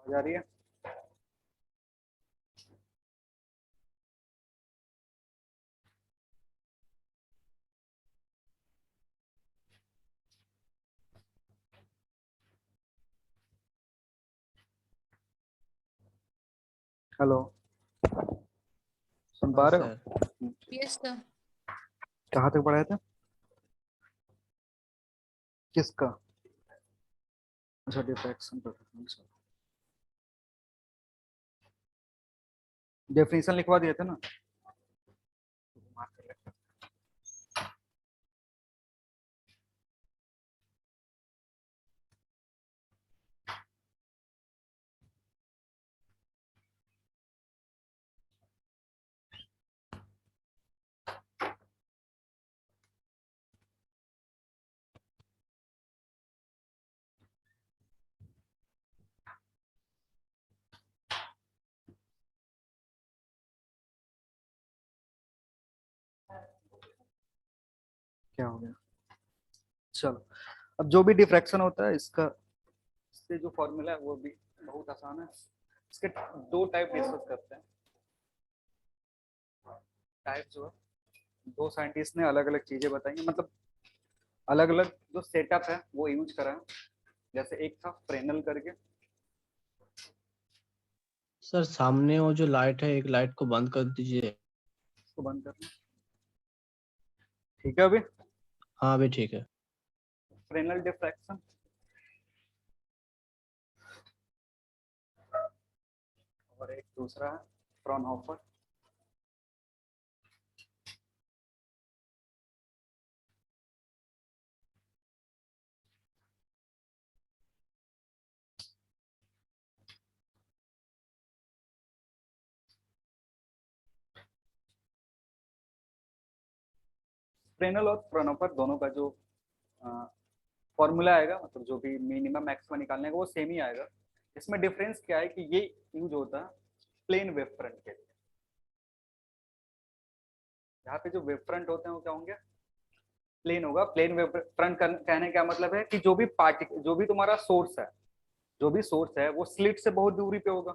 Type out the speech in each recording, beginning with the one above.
जा रही है। हेलो, सुन हाँ पा रहे सर। हो? Yes sir. कहाँ तक पढ़ाए थे? किसका? अच्छा, डिफ्रैक्शन का। डेफिनेशन लिखवा दिए थे ना? क्या हो गया? चलो, अब जो भी डिफ्रैक्शन होता है इसका, इससे जो फॉर्मूला है वो भी बहुत आसान है। इसके दो टाइप डिस्कस करते हैं। टाइप जो है, दो साइंटिस्ट ने अलग अलग चीजें बताई हैं, मतलब अलग अलग जो सेटअप है वो यूज करा है। जैसे एक था फ्रेनल करके। सर सामने वो जो लाइट है, एक लाइट को बंद कर दीजिए। इसको बंद करना, ठीक है अभी? हाँ अभी ठीक है। फ्रेनल डिफ्रैक्शन, और एक दूसरा है फ्रॉनहोफर। फ्रेनल और फ्रॉनहोफर दोनों का जो फॉर्मूला आएगा, मतलब जो भी मिनिमम मैक्सिमम निकालने का, वो सेम ही आएगा। इसमें डिफरेंस क्या है कि ये यूज होता है प्लेन वेव फ्रंट के लिए। यहाँ पे जो वेव फ्रंट होते हैं वो क्या होंगे? प्लेन होगा। प्लेन वेव फ्रंट कहने का मतलब है कि जो भी पार्टिकल, जो भी तुम्हारा सोर्स है, जो भी सोर्स है वो स्लिट से बहुत दूरी पे होगा।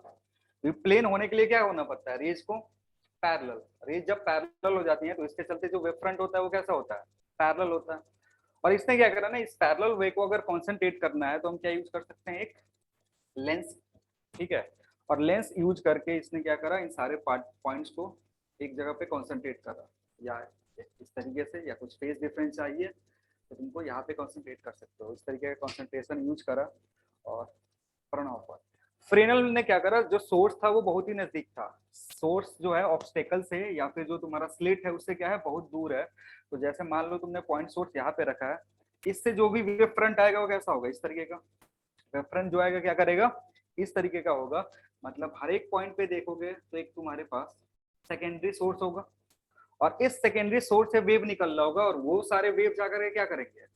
प्लेन होने के लिए क्या होना पड़ता है? रेज को पैरेलल। रेज जब पैरेलल हो जाती है तो इसके चलते जो वेव फ्रंट होता है वो कैसा होता है? पैरेलल होता है। और इसने क्या करा ना, इस पैरेलल वे को अगर कॉन्सेंट्रेट करना है तो हम क्या यूज कर सकते हैं? एक लेंस। ठीक है। और लेंस यूज करके इसने क्या करा, इन सारे पॉइंट्स को एक जगह पे कॉन्सेंट्रेट करा। या इस तरीके से, या कुछ फेज डिफरेंस चाहिए तो तुमको यहाँ पे कॉन्सेंट्रेट कर सकते हो। इस तरीके का कॉन्सेंट्रेशन यूज करा। और फ्रॉनहोफर, फ्रेनल ने क्या करा, जो सोर्स था वो बहुत ही नजदीक था। सोर्स जो है ऑब्स्टेकल से, या फिर जो तुम्हारा स्लिट है उससे क्या है, बहुत दूर है। तो जैसे मान लो तुमने पॉइंट सोर्स यहाँ पे रखा है, इससे जो भी वेव फ्रंट आएगा वो कैसा होगा? इस तरीके का। वेव फ्रंट जो आएगा क्या करेगा? इस तरीके का होगा। मतलब हर एक पॉइंट पे देखोगे तो एक तुम्हारे पास सेकेंडरी सोर्स होगा, और इस सेकेंडरी सोर्स से वेव निकल रहा होगा, और वो सारे वेव जाकर के क्या करेंगे?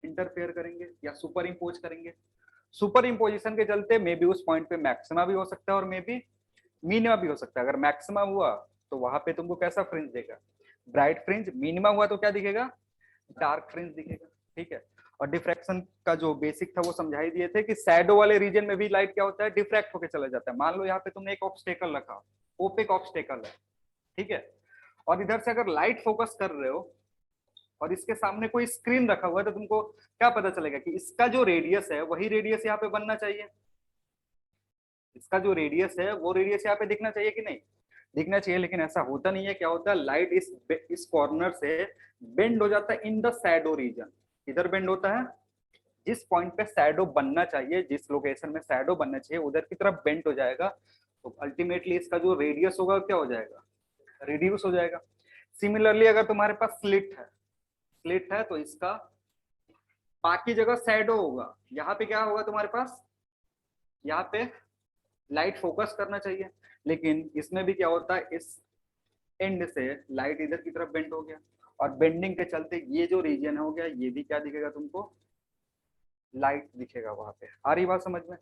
इंटरफेयर करेंगे या सुपर इम्पोज करेंगे। सुपर इम्पोजिशन के चलते मे बी उस पॉइंट पे मैक्सिमा भी हो सकता है और मे बी मिनिमा भी हो सकता है। अगर मैक्सिमा हुआ तो वहां पे तुमको कैसा फ्रिंज देगा? Bright fringe. मिनिमा हुआ तो क्या दिखेगा? डार्क फ्रिंज दिखेगा। ठीक है। और डिफ्रैक्शन का जो बेसिक था वो समझा ही दिए थे कि शैडो वाले रीजन में भी लाइट क्या होता है? डिफ्रैक्ट होकर चला जाता है। मान लो यहाँ पे तुमने एक ऑब्स्टेकल रखा, ओपेक ऑब्स्टेकल है, ठीक है, और इधर से अगर लाइट फोकस कर रहे हो और इसके सामने कोई स्क्रीन रखा हुआ है, तो तुमको क्या पता चलेगा कि इसका जो रेडियस है वही रेडियस यहाँ पे बनना चाहिए। इसका जो रेडियस है वो रेडियस यहाँ पे दिखना चाहिए कि नहीं? दिखना चाहिए। लेकिन ऐसा होता नहीं है। क्या होता है? लाइट इस कॉर्नर से बेंड हो जाता है इन द शैडो रीजन। इधर बेंड होता है, जिस पॉइंट पे शैडो बनना चाहिए, जिस लोकेशन में शैडो बनना चाहिए उधर की तरफ बेंड हो जाएगा। तो अल्टीमेटली इसका जो रेडियस होगा क्या हो जाएगा? रिड्यूस हो जाएगा। सिमिलरली अगर तुम्हारे पास स्लिट है, स्लिट है तो इसका बाकी जगह शैडो होगा। यहाँ पे क्या होगा तुम्हारे पास? यहाँ पे लाइट फोकस करना चाहिए, लेकिन इसमें भी क्या होता है, इस एंड से लाइट इधर की तरफ बेंड हो गया, और बेंडिंग के चलते ये जो रीजन हो गया ये भी क्या दिखेगा तुमको? लाइट दिखेगा वहां पे। आ रही बात समझ में?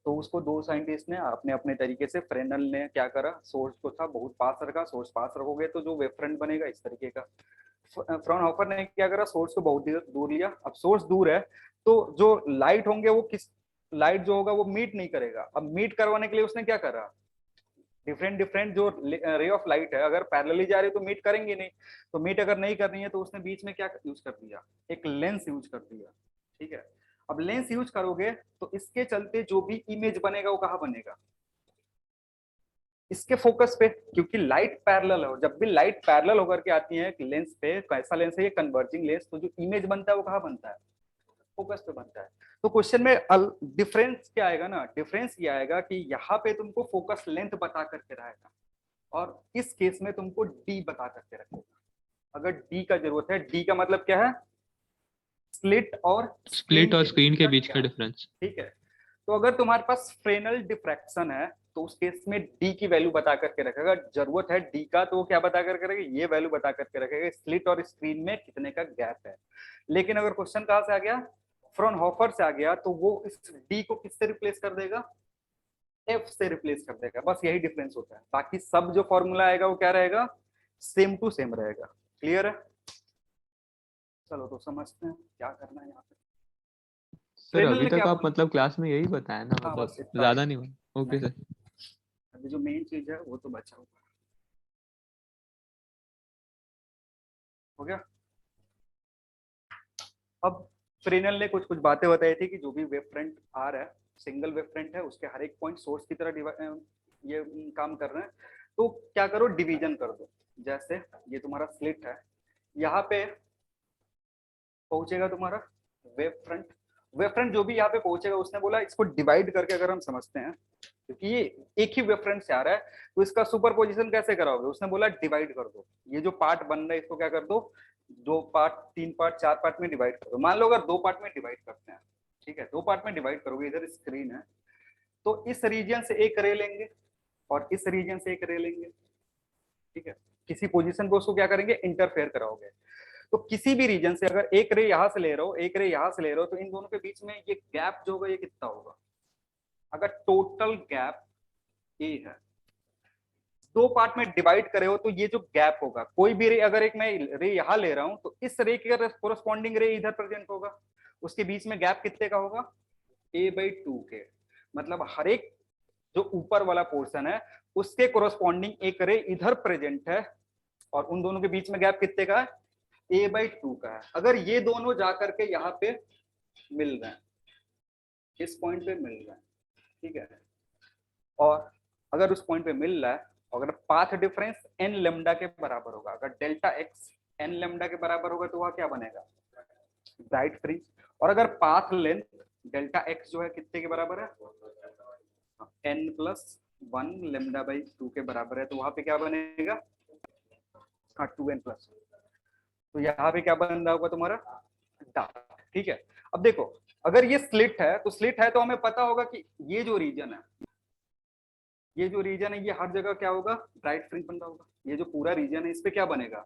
तो उसको दो साइंटिस्ट ने अपने अपने तरीके से, फ्रेनल ने क्या करा, सोर्स को था बहुत पास रखा। सोर्स पास रखोगे तो जो वेव फ्रंट बनेगा इस तरीके का। फ्रॉनहोफर ने क्या करा, सोर्स को बहुत दूर लिया। अब सोर्स दूर है तो जो लाइट होंगे वो किस लाइट जो होगा वो मीट नहीं करेगा। अब मीट करवाने के लिए उसने क्या करा, डिफरेंट डिफरेंट जो रे ऑफ लाइट है अगर पैरेलली जा रही है तो मीट करेंगे नहीं, तो मीट अगर नहीं करनी है तो उसने बीच में क्या यूज कर दिया, एक लेंस यूज कर दिया। ठीक है, अब लेंस यूज करोगे तो इसके चलते जो भी इमेज बनेगा वो कहाँ बनेगा, इसके फोकस पे, क्योंकि लाइट पैरेलल है और जब भी लाइट पैरेलल होकर के आती है लेंस पे, कैसा लेंस है ये, कन्वर्जिंग लेंस, तो जो इमेज बनता है वो कहाँ बनता है, फोकस पे बनता है। तो क्वेश्चन में डिफरेंस क्या आएगा ना, डिफरेंस ये आएगा कि यहाँ पे तुमको फोकस लेंथ बता करके रहेगा और इस केस में तुमको डी बता करके रखेगा। अगर डी का जरूरत है, डी का मतलब क्या है, स्प्लिट और स्प्लिट और स्क्रीन के बीच का डिफरेंस। ठीक है, तो अगर तुम्हारे पास फ्रेनल डिफ्रैक्शन है तो उस केस में डी की वैल्यू बता करके रखेगा, जरूरत है डी का तो वो क्या बता करके रखेगा, ये वैल्यू बता करके रखेगा स्लिट और स्क्रीन में कितने का गैप है। लेकिन अगर क्वेश्चन कहां से आ गया, फ्रॉनहोफर से आ गया, तो वो इस डी को किससे रिप्लेस कर देगा, एफ से रिप्लेस कर देगा। बस यही डिफरेंस होता है, बाकी सब जो फॉर्मूला आएगा वो क्या रहेगा, सेम टू सेम रहेगा। क्लियर है, चलो तो समझते हैं क्या करना है यहाँ पे। सर Fresnel अभी ने तक क्या आप बोला? मतलब क्लास में यही बताया ना, हाँ, मतलब बस इतना ज्यादा ही। नहीं हुआ। Okay sir. अभी जो मेन चीज है वो तो बचा हुआ है। हो गया। अब फ्रेनल ने कुछ कुछ बातें बताई थी कि जो भी वेव फ्रंट आ रहा है, सिंगल वेव फ्रंट है, उसके हर एक पॉइंट सोर्स की तरह ये काम कर रहे हैं, तो क्या करो, डिवीजन कर दो। जैसे ये तुम्हारा स्लिट है, यहाँ पे पहुंचेगा तुम्हारा वेव फ्रंट, वेव फ्रंट जो भी यहाँ पे पहुंचेगा उसने बोला इसको डिवाइड करके अगर हम समझते हैं, क्योंकि ये एक ही वेव फ्रंट से आ रहा है तो इसका सुपरपोजिशन कैसे कराओगे, उसने बोला डिवाइड कर दो, ये जो पार्ट बन रहा है इसको क्या कर दो, दो पार्ट, तीन पार्ट, चार पार्ट में डिवाइड करो। मान लो अगर दो पार्ट में डिवाइड करते हैं, ठीक है, दो पार्ट में डिवाइड करोगे, इधर स्क्रीन है तो इस रीजन से एक रे लेंगे और इस रीजन से एक रे लेंगे। ठीक है, किसी पोजीशन पे उसको क्या करेंगे, इंटरफेयर कराओगे। तो किसी भी रीजन से अगर एक रे यहां से ले रहे हो, एक रे यहां से ले रहे हो, तो इन दोनों के बीच में ये गैप जो होगा ये कितना होगा, अगर टोटल गैप ए है, दो पार्ट में डिवाइड करे हो तो ये जो गैप होगा, कोई भी रे, अगर एक मैं रे यहां ले रहा हूं तो इस रे के कोरस्पॉन्डिंग रे इधर प्रेजेंट होगा, उसके बीच में गैप कितने का होगा, a/2 के। मतलब हर एक जो ऊपर वाला पोर्शन है उसके कोरस्पॉन्डिंग एक रे इधर प्रेजेंट है और उन दोनों के बीच में गैप कितने का है, a/2 का है। अगर ये दोनों जाकर के यहाँ पे मिल रहे हैं, इस पॉइंट पे मिल रहे हैं, ठीक है, और अगर उस पॉइंट पे मिल रहा है, अगर पाथ डिफरेंस n लेमडा के बराबर होगा, अगर डेल्टा x n लेमडा के बराबर होगा तो वह क्या बनेगा, ब्राइट फ्रिंज। और अगर पाथ लेंथ डेल्टा x जो है कितने के बराबर है, n+1 λ/2 के बराबर है, तो वहां पे क्या बनेगा, हाँ 2n+, तो यहाँ पे क्या बन रहा होगा तुम्हारा, डार्क। ठीक है, अब देखो अगर ये स्लिट है तो स्लिट है तो हमें पता होगा कि ये जो रीजन है, ये जो रीजन है ये हर जगह क्या होगा, ब्राइट फ्रिंज बन रहा होगा। ये जो पूरा रीजन है इस पे क्या बनेगा,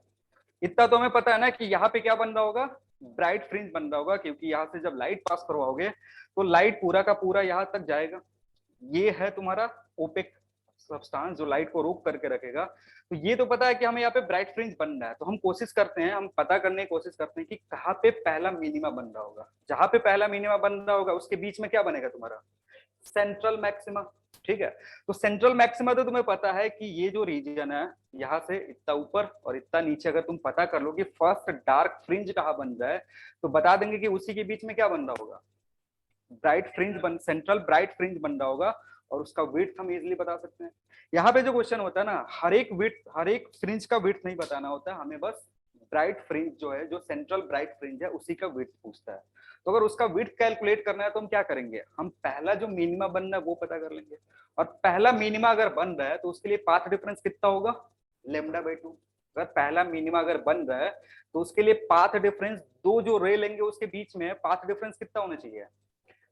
इतना तो हमें पता है ना कि यहाँ पे क्या बन रहा होगा, ब्राइट फ्रिंज बन रहा होगा, क्योंकि यहाँ से जब लाइट पास करवाओगे तो लाइट पूरा का पूरा यहाँ तक जाएगा। ये है तुम्हारा ओपेक सब्सटेंस जो लाइट को रोक करके रखेगा। तो ये तो पता है कि हमें यहाँ पे ब्राइट फ्रिंज बन रहा है, तो हम कोशिश करते हैं, हम पता करने की कोशिश करते हैं कि कहाँ पे पहला मिनिमा बन रहा होगा। जहां पे पहला मिनिमा बन रहा होगा उसके बीच में क्या बनेगा तुम्हारा, सेंट्रल मैक्सिमा। ठीक है, तो सेंट्रल मैक्सिमा तो तुम्हें पता है कि ये जो रीजन है यहाँ से इतना ऊपर और इतना नीचे, अगर तुम पता कर लो कि फर्स्ट डार्क फ्रिंज कहाँ बन रहा है तो बता देंगे कि उसी के बीच में क्या बन रहा होगा, ब्राइट फ्रिंज बन, सेंट्रल ब्राइट फ्रिंज बन रहा होगा, और उसका विड्थ हम इजीली बता सकते हैं। यहाँ पे जो क्वेश्चन होता है ना, हर एक विड्थ, हर एक फ्रिंज का विड्थ नहीं बताना होता है हमें, बस ब्राइट फ्रिंज जो है, जो सेंट्रल ब्राइट फ्रिंज है उसी का विड्थ पूछता है। तो अगर उसका विड्थ कैलकुलेट करना है तो हम क्या करेंगे, हम पहला जो मिनिमा बन रहा है वो पता कर लेंगे, और पहला मिनिमा अगर बन रहा है तो उसके लिए पाथ डिफरेंस कितना होगा, λ/2। अगर पहला मिनिमा अगर बन रहा है तो उसके लिए पाथ डिफरेंस, दो जो रे लेंगे उसके बीच में पाथ डिफरेंस कितना होना चाहिए,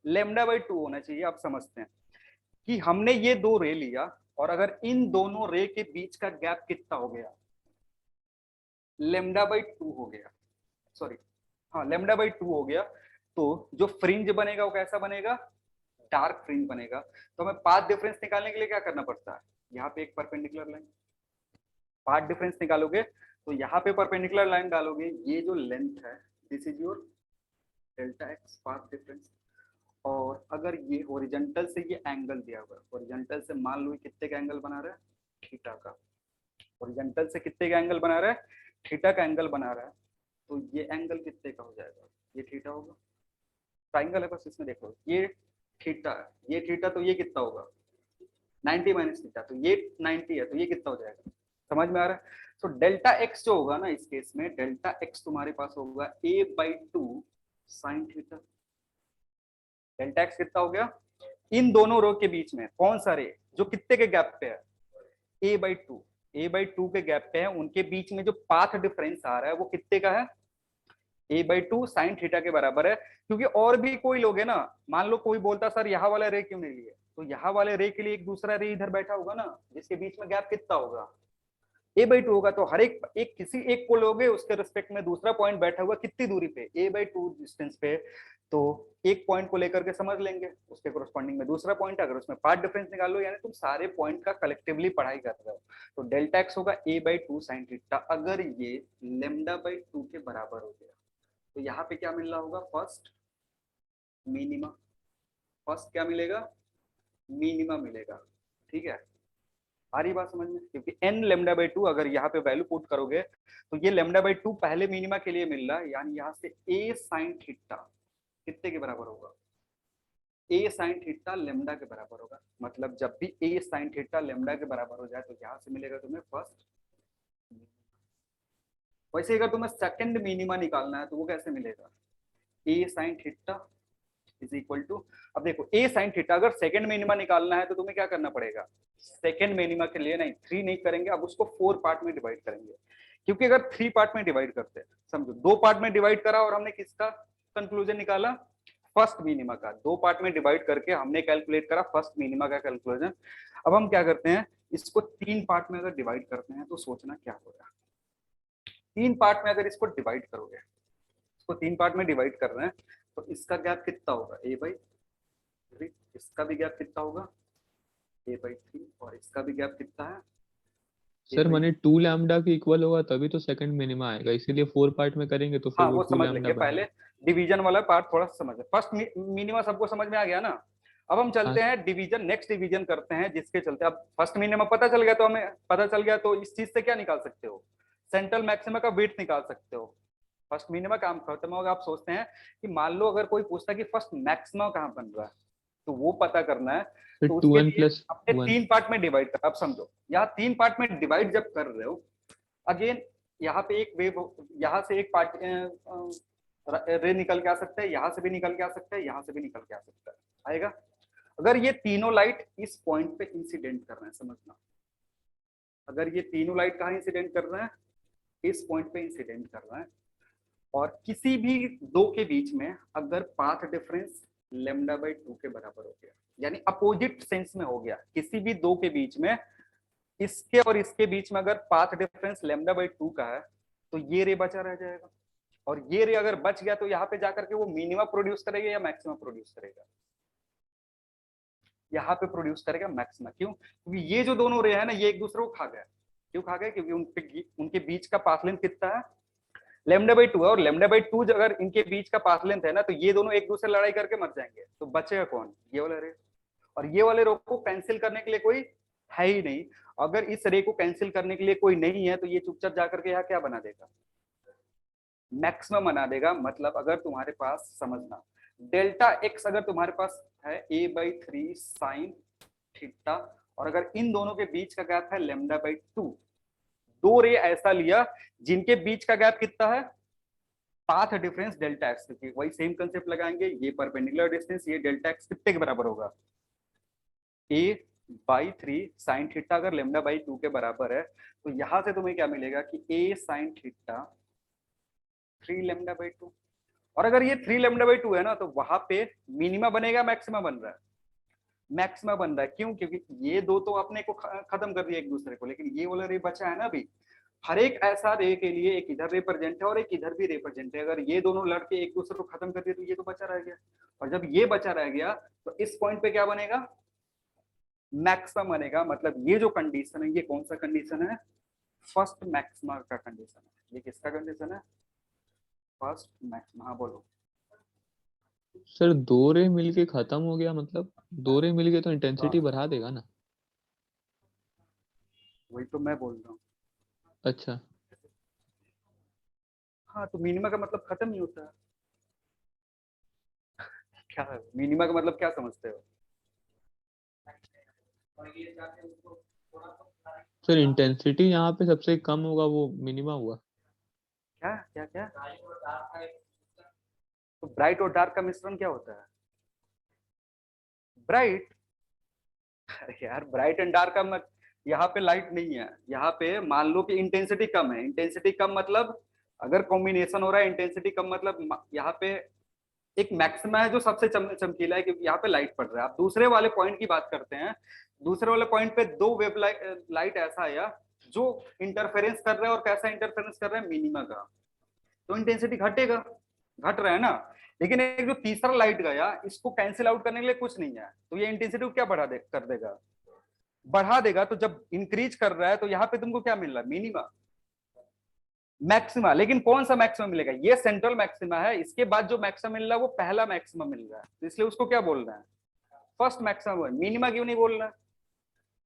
λ/2 होना चाहिए। आप समझते हैं कि हमने ये दो रे लिया और अगर इन दोनों रे के बीच का गैप कितना हो गया, λ/2 हो गया, सॉरी हाँ λ/2 हो गया, तो जो फ्रिंज बनेगा वो कैसा बनेगा, डार्क फ्रिंज बनेगा। तो हमें पाथ डिफरेंस निकालने के लिए क्या करना पड़ता है, यहाँ पे एक परपेंडिकुलर लाइन, पाथ डिफरेंस निकालोगे तो यहाँ पे परपेंडिकुलर लाइन डालोगे, ये जो लेंथ है this is your delta x path difference, और अगर ये हॉरिजॉन्टल से ये एंगल दिया हुआ है, हॉरिजॉन्टल से मान लो कितने का एंगल बना रहा है, थीटा का। हॉरिजॉन्टल से कितने का एंगल बना रहा है, थीटा का एंगल बना रहा है। तो ये एंगल कितने का हो जाएगा, ये थीटा होगा। ट्राइंगल है बस, इसमें देखो ये थीटा है, ये थीटा, तो ये कितना होगा 90 माइनस थीटा, तो ये 90 है, तो ये कितना हो जाएगा, समझ में आ रहा है। तो डेल्टा एक्स जो होगा ना इस केस में, डेल्टा एक्स तुम्हारे पास होगा a/2 sine theta. Delta x कितना हो गया, इन दोनों रो के बीच में कौन सा रे जो कितने के गैप पे है, a/2 के गैप पे है, उनके बीच में जो पाथ डिफरेंस आ रहा है वो कितने का है, a/2 साइन थीटा के बराबर है। क्योंकि और भी कोई लोग है ना, मान लो कोई बोलता सर यहाँ वाला रे क्यों नहीं लिए, तो यहाँ वाले रे के लिए एक दूसरा रे इधर बैठा होगा ना, जिसके बीच में गैप कितना होगा, a/2 होगा। तो हर एक किसी एक को लोगे, उसके रिस्पेक्ट में दूसरा पॉइंट बैठा हुआ कितनी दूरी पे, a/2 डिस्टेंस पे। तो एक पॉइंट को लेकर के समझ लेंगे, उसके कोरस्पॉन्डिंग में दूसरा पॉइंट, अगर उसमें पार्ट डिफरेंस निकाल लो, यानी तुम सारे पॉइंट का कलेक्टिवली पढ़ाई कर रहे हो। तो डेल्टा एक्स होगा a/2 साइन थीटा, अगर ये λ/2 के बराबर हो गया। तो यहाँ पे क्या मिल रहा होगा, फर्स्ट मिनिमा। फर्स्ट क्या मिलेगा, मिनिमा मिलेगा। ठीक है, आ रही बात समझ में, क्योंकि n λ/2 अगर यहाँ पे वैल्यू पुट करोगे तो ये λ/2 पहले मिनिमा के लिए मिल रहा है, यानी यहाँ से a साइन थीटा कितने के बराबर होगा, a साइन थीटा लेमडा के बराबर होगा। मतलब जब भी a साइन थीटा लेमडा के बराबर हो जाए तो यहाँ से मिलेगा तुम्हें फर्स्ट। वैसे अगर तुम्हें सेकंड मिनिमा निकालना है तो वो कैसे मिलेगा, a sine theta is equal to, अब देखो a साइन थीटा अगर सेकंड मिनिमा निकालना है तो तुम्हें क्या करना पड़ेगा, सेकंड मिनिमा के लिए नहीं 3 नहीं करेंगे, अब उसको 4 पार्ट में डिवाइड करेंगे। क्योंकि अगर 3 पार्ट में डिवाइड करते हैं, समझो 2 पार्ट में डिवाइड करा और हमने किसका कंक्लूजन निकाला, फर्स्ट मिनिमा का। 2 पार्ट में डिवाइड करके हमने कैलकुलेट करा फर्स्ट मिनिमा का कैलकुलेशन। अब हम क्या करते हैं, इसको 3 पार्ट में अगर डिवाइड करते हैं तो सोचना क्या होगा। 3 पार्ट में अगर इसको डिवाइड करोगे, इसको 3 पार्ट में डिवाइड कर रहे हैं, तो इसका गैप कितना होगा a/3, इसका भी गैप कितना होगा a/3, और इसका भी गैप कितना है सर माने 2 लैम्डा के इक्वल होगा तभी तो सेकंड मिनिमा आएगा, इसीलिए 4 पार्ट में करेंगे तो फिर हाँ, वो वो 2 समझ लैम्डा लेंगे, पहले डिवीजन वाला पार्ट थोड़ा सा समझ। फर्स्ट मिनिमा सबको समझ में आ गया ना। अब हम हाँ चलते हैं डिवीजन, नेक्स्ट डिवीजन करते हैं, जिसके चलते अब फर्स्ट मिनिमा पता चल गया, तो हमें पता चल गया तो इस चीज से क्या निकाल सकते हो, सेंट्रल मैक्सिमा का वेट निकाल सकते हो। फर्स्ट मिनिमा काम खत्म होगा। आप सोचते हैं कि मान लो अगर कोई पूछता कि फर्स्ट मैक्सिमा कहाँ बन रहा है, तो वो पता करना है। फिर तो उसके 2n लिए प्लस अपने 1। 3 पार्ट में डिवाइड कर, अब समझो यहाँ 3 पार्ट में डिवाइड जब कर रहे हो, अगेन यहाँ पे एक वेव, यहाँ से एक पार्ट रे निकल के आ सकता है, यहाँ से भी निकल के आ सकता है, यहाँ से भी निकल के आ सकता है, आएगा। अगर ये तीनों लाइट इस पॉइंट पे इंसिडेंट कर रहे हैं, समझना, अगर ये तीनों लाइट कहाँ इंसिडेंट कर रहे हैं, इस पॉइंट पे इंसिडेंट कर रहे हैं, और किसी भी दो के बीच में अगर पाथ डिफरेंस λ/2 के बराबर हो गया, यानी अपोजिट सेंस में हो गया, किसी भी दो के बीच में, इसके और इसके बीच में अगर पाथ डिफरेंस λ/2 का है, तो ये रे बचा रह जाएगा। और ये रे अगर बच गया तो यहाँ पे जाकर के वो मिनिमा प्रोड्यूस करेगा या मैक्सिमा प्रोड्यूस करेगा, यहाँ पे प्रोड्यूस करेगा मैक्सिमा। क्यों, क्योंकि ये जो दोनों रे है ना, ये एक दूसरे को खा गए। क्यों खा गए, क्योंकि उनके बीच का पाथ लेंथ कितना है, λ/2 है, और λ/2 अगर इनके बीच का पाथ लेंथ है ना, तो ये दोनों एक दूसरे लड़ाई करके मर जाएंगे, तो बचेगा कौन, ये वाला रे। और ये वाले रो को कैंसिल करने के लिए कोई है ही नहीं। अगर इस रे को कैंसिल करने के लिए कोई नहीं है, तो ये चुपचाप जाकर के यहाँ क्या बना देगा, मैक्सिमम बना देगा। मतलब अगर तुम्हारे पास, समझना, डेल्टा एक्स अगर तुम्हारे पास है a/3 साइन थीटा, और अगर इन दोनों के बीच का गैप है λ/2, दो रे ऐसा लिया जिनके बीच का गैप कितना है, पाथ डिफरेंस डेल्टा एक्स, क्योंकि वही सेम कंसेप्ट लगाएंगे, ये परपेंडिकुलर डिस्टेंस, ये डेल्टा एक्स कितने के बराबर होगा, a/3 साइन थीटा अगर λ/2 के बराबर है, तो यहां से तुम्हें क्या मिलेगा कि a साइन थीटा 3 λ/2। और अगर ये 3 λ/2 है ना, तो वहां पे मिनिमा बनेगा, मैक्सिमा बन रहा है, मैक्सिमा बन रहा है। क्यों, क्योंकि ये दो तो अपने को खत्म कर दिया एक दूसरे को, लेकिन ये वाला रे बचा है ना अभी। हर एक ऐसा रे के लिए एक इधर रिप्रेजेंट है और एक इधर भी रिप्रेजेंट है, अगर ये दोनों लड़के एक दूसरे को खत्म कर दिए तो ये तो बचा रह गया। और जब ये बचा रह गया तो इस पॉइंट पे क्या बनेगा, मैक्सिमम बनेगा। मतलब ये जो कंडीशन है, ये कौन सा कंडीशन है, फर्स्ट मैक्सिमा का कंडीशन है। ये किसका कंडीशन है, फर्स्ट मैक्सिमा। हाँ बोलो, सर दो रे मिलके खत्म हो गया, मतलब दो रे मिलके तो इंटेंसिटी बढ़ा देगा ना। वही तो मैं बोल रहा हूँ। अच्छा, हाँ तो मिनिमा का मतलब खत्म ही होता है। क्या मिनिमा का मतलब क्या समझते हो? सर इंटेंसिटी यहाँ पे सबसे कम होगा वो मिनिमा हुआ। क्या क्या क्या? तो ब्राइट और डार्क का मिश्रण क्या होता है? ब्राइट। अरे यार ब्राइट एंड डार्क का मत, यहाँ पे लाइट नहीं है, यहाँ पे मान लो कि इंटेंसिटी कम है। इंटेंसिटी कम मतलब अगर कॉम्बिनेशन हो रहा है, इंटेंसिटी कम मतलब यहाँ पे एक मैक्सिमा है जो सबसे चमकीला है, क्योंकि यहाँ पे लाइट पड़ रहा है। आप दूसरे वाले पॉइंट की बात करते हैं, दूसरे वाले पॉइंट पे दो वेव लाइट ऐसा आया जो इंटरफेरेंस कर रहा है, और कैसा इंटरफेरेंस कर रहा है? मिनिमा का। तो इंटेंसिटी घटेगा, घट रहा है ना। लेकिन एक जो तीसरा लाइट गया, इसको कैंसिल आउट करने के लिए कुछ नहीं है, तो ये इंटेंसिटी को क्या कर देगा? बढ़ा देगा। तो जब इंक्रीज कर रहा है तो यहाँ पे तुमको क्या मिल रहा है? Minima, maxima. लेकिन कौन सा मैक्सिमा मिलेगा? ये सेंट्रल मैक्सिमा है। इसके बाद जो मैक्सिमा मिल रहा है वो पहला मैक्सिमा मिल रहा है, तो इसलिए उसको क्या बोल रहे हैं? First maxima. मिनिमा क्यों नहीं बोल रहा है?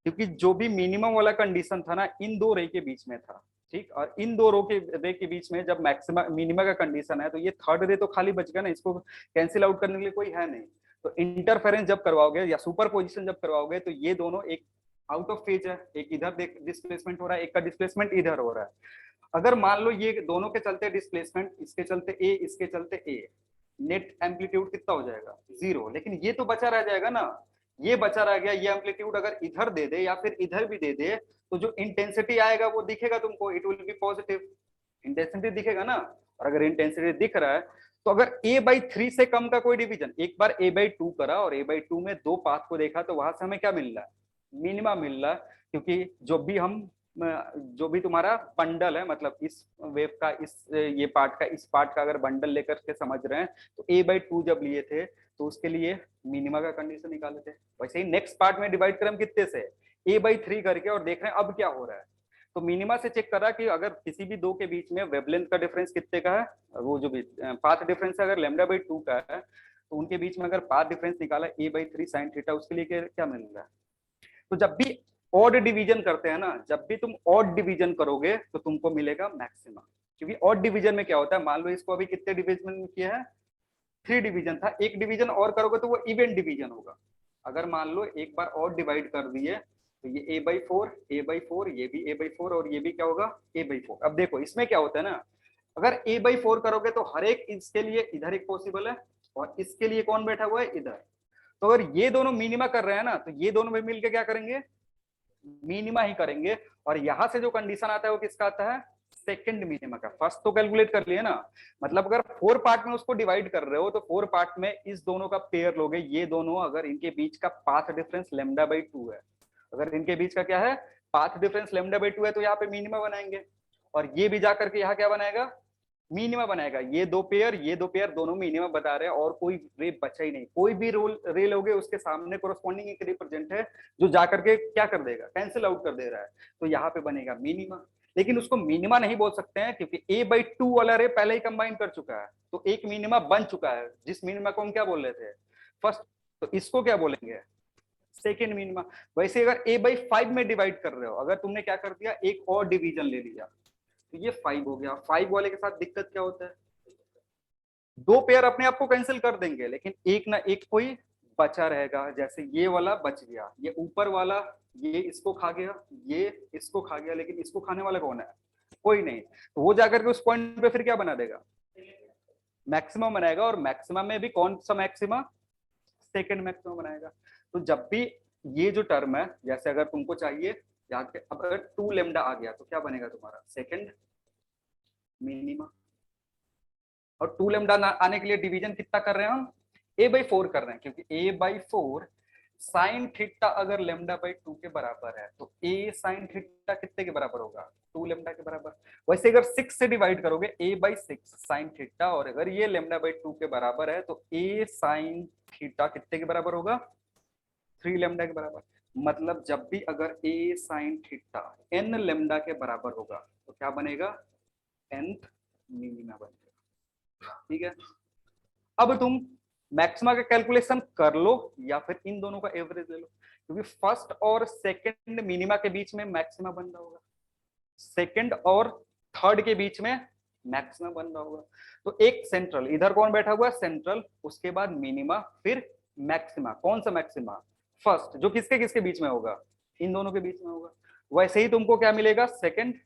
क्योंकि जो भी मिनिमम वाला कंडीशन था ना, इन दो रे के बीच में था। ठीक, और इन दो रे के बीच में जब मैक्सिमा मिनिमा का कंडीशन है, तो ये थर्ड रे तो खाली बच गया ना, इसको कैंसिल आउट करने के लिए कोई है नहीं। तो इंटरफेरेंस जब करवाओगे या सुपर पोजिशन जब करवाओगे, तो ये दोनों एक आउट ऑफ फेज है, एक इधर डिस्प्लेसमेंट हो रहा है, एक का डिस्प्लेसमेंट इधर हो रहा है। अगर मान लो ये दोनों के चलते डिस्प्लेसमेंट, इसके चलते ए, इसके चलते ए, नेट एम्पलीट्यूड कितना हो जाएगा? जीरो। लेकिन ये तो बचा रह जाएगा ना, ये बचा रह गया। ये एम्पलीट्यूड अगर इधर दे दे या फिर इधर भी दे दे, तो जो इंटेंसिटी आएगा वो दिखेगा तुमको, it will B positive. Intensity दिखेगा ना। और अगर इंटेंसिटी दिख रहा है, तो अगर a/3 से कम का कोई डिवीजन, एक बार a/2 करा और a/2 में दो पाथ को देखा, तो वहां से हमें क्या मिल रहा है? मिनिमा मिल रहा है। क्योंकि जो भी तुम्हारा बंडल है, मतलब इस वेव का इस ये पार्ट का इस पार्ट का अगर बंडल लेकर के समझ रहे हैं, तो a/2 जब लिए थे तो उसके लिए मिनिमा का कंडीशन निकाले थे। वैसे ही नेक्स्ट पार्ट में डिवाइड करें कितने से? a/3 करके, और देख रहे हैं अब क्या हो रहा है। तो मिनिमा से चेक करा कि अगर किसी भी दो के बीच में वेवलेंथ का डिफरेंस कितने का है, वो जो भी पाथ डिफरेंस है अगर λ/2 का है, तो उनके बीच में अगर पाथ डिफरेंस निकाला a/3 sin थीटा, उसके लिए क्या मिल रहा है? तो जब भी ऑड डिवीजन करते हैं ना, जब भी तुम ऑड डिवीजन करोगे तो तुमको मिलेगा मैक्सिमा। क्योंकि ऑड डिवीजन में क्या होता है, मान लो इसको अभी कितने डिवीजन किया है? 3 डिवीजन था, एक डिवीजन और करोगे तो वो इवेंट डिवीजन होगा। अगर मान लो एक बार और डिवाइड कर दिए, तो ये a/4 ये भी a/4 और ये भी क्या होगा? a/4। अब देखो इसमें क्या होता है ना, अगर a/4 करोगे तो हर एक इसके लिए इधर एक पॉसिबल है, और इसके लिए कौन बैठा हुआ है? इधर। तो अगर ये दोनों मिनिमा कर रहे हैं ना, तो ये दोनों में मिलकर क्या करेंगे? मिनिमा ही करेंगे। और यहां से जो कंडीशन आता है वो किसका आता है? सेकंड मिनिमा का। फर्स्ट तो कैलकुलेट कर लिए ना, मतलब अगर 4 पार्ट में उसको डिवाइड कर रहे हो, तो 4 पार्ट में इस दोनों का पेयर लोगे। ये दोनों अगर इनके बीच का पाथ डिफरेंस λ/2 है, अगर इनके बीच का क्या है? पाथ डिफरेंस λ/2 है, तो यहाँ पे मिनिमा बनाएंगे। और ये भी जाकर के यहाँ क्या बनाएगा? मिनिमा बनाएगा। ये दो पेयर दोनों मिनिमा बता रहे हैं, और कोई रे बचा ही नहीं। कोई भी रे लोगे उसके सामने कोरस्पॉन्डिंग एक रिप्रेजेंट है जो जाकर के क्या कर देगा? कैंसिल आउट कर दे रहा है। तो यहाँ पे बनेगा मिनिमा। लेकिन उसको मिनिमा नहीं बोल सकते हैं, क्योंकि a/2 वाला रे पहले ही कंबाइन कर चुका है, तो एक मिनिमा बन चुका है, जिस मिनिमा को हम क्या बोल रहे थे? फर्स्ट। तो इसको क्या बोलेंगे? Second minima. वैसे अगर a/5 में डिवाइड कर रहे हो, अगर तुमने क्या कर दिया, एक और डिवीजन ले लिया, तो ये 5 हो गया। 5 वाले के साथ दिक्कत क्या होता है? दो पेयर अपने आप को कैंसिल कर देंगे, लेकिन एक ना एक कोई बचा रहेगा। जैसे ये वाला बच गया, ये ऊपर वाला ये इसको खा गया, ये इसको खा गया, लेकिन इसको खाने वाला कौन है? कोई नहीं। तो वो जाकर के उस पॉइंट पे फिर क्या बना देगा? मैक्सिमम बनाएगा। और मैक्सिमम में भी कौन सा मैक्सिमम? सेकंड मैक्सिमम बनाएगा। तो जब भी ये जो टर्म है, जैसे अगर तुमको चाहिए याद के, अब अगर 2 लेमडा आ गया तो क्या बनेगा तुम्हारा? Second minima. और 2 लेमडा आने के लिए डिवीजन कितना कर रहे हैं हम? a/4 कर रहे हैं, क्योंकि a/4 साइन थीटा अगर λ/2 के बराबर है, तो a साइन थीटा कितने के बराबर होगा? 2 लेमडा के बराबर। वैसे अगर 6 से डिवाइड करोगे a/6 साइन थीटा, और अगर ये λ/2 के बराबर है, तो a साइन थीटा कितने के बराबर होगा? 3 लेमडा के बराबर। मतलब जब भी अगर a sine theta n lambda के बराबर होगा, तो क्या बनेगा? nth मिनिमा बनेगा। ठीक है। अब तुम मैक्सिमा का कैलकुलेशन कर लो या फिर इन दोनों का एवरेज ले लो, क्योंकि फर्स्ट और सेकंड मिनिमा के बीच में मैक्सिमा बन रहा होगा, सेकंड और थर्ड के बीच में मैक्सिमा बन रहा होगा। तो एक सेंट्रल, इधर कौन बैठा हुआ है, सेंट्रल, उसके बाद मिनिमा, फिर मैक्सिमा। कौन सा मैक्सिमा, फर्स्ट, जो किसके किसके बीच में होगा, इन दोनों के बीच में होगा। वैसे ही तुमको क्या मिलेगा, सेकंड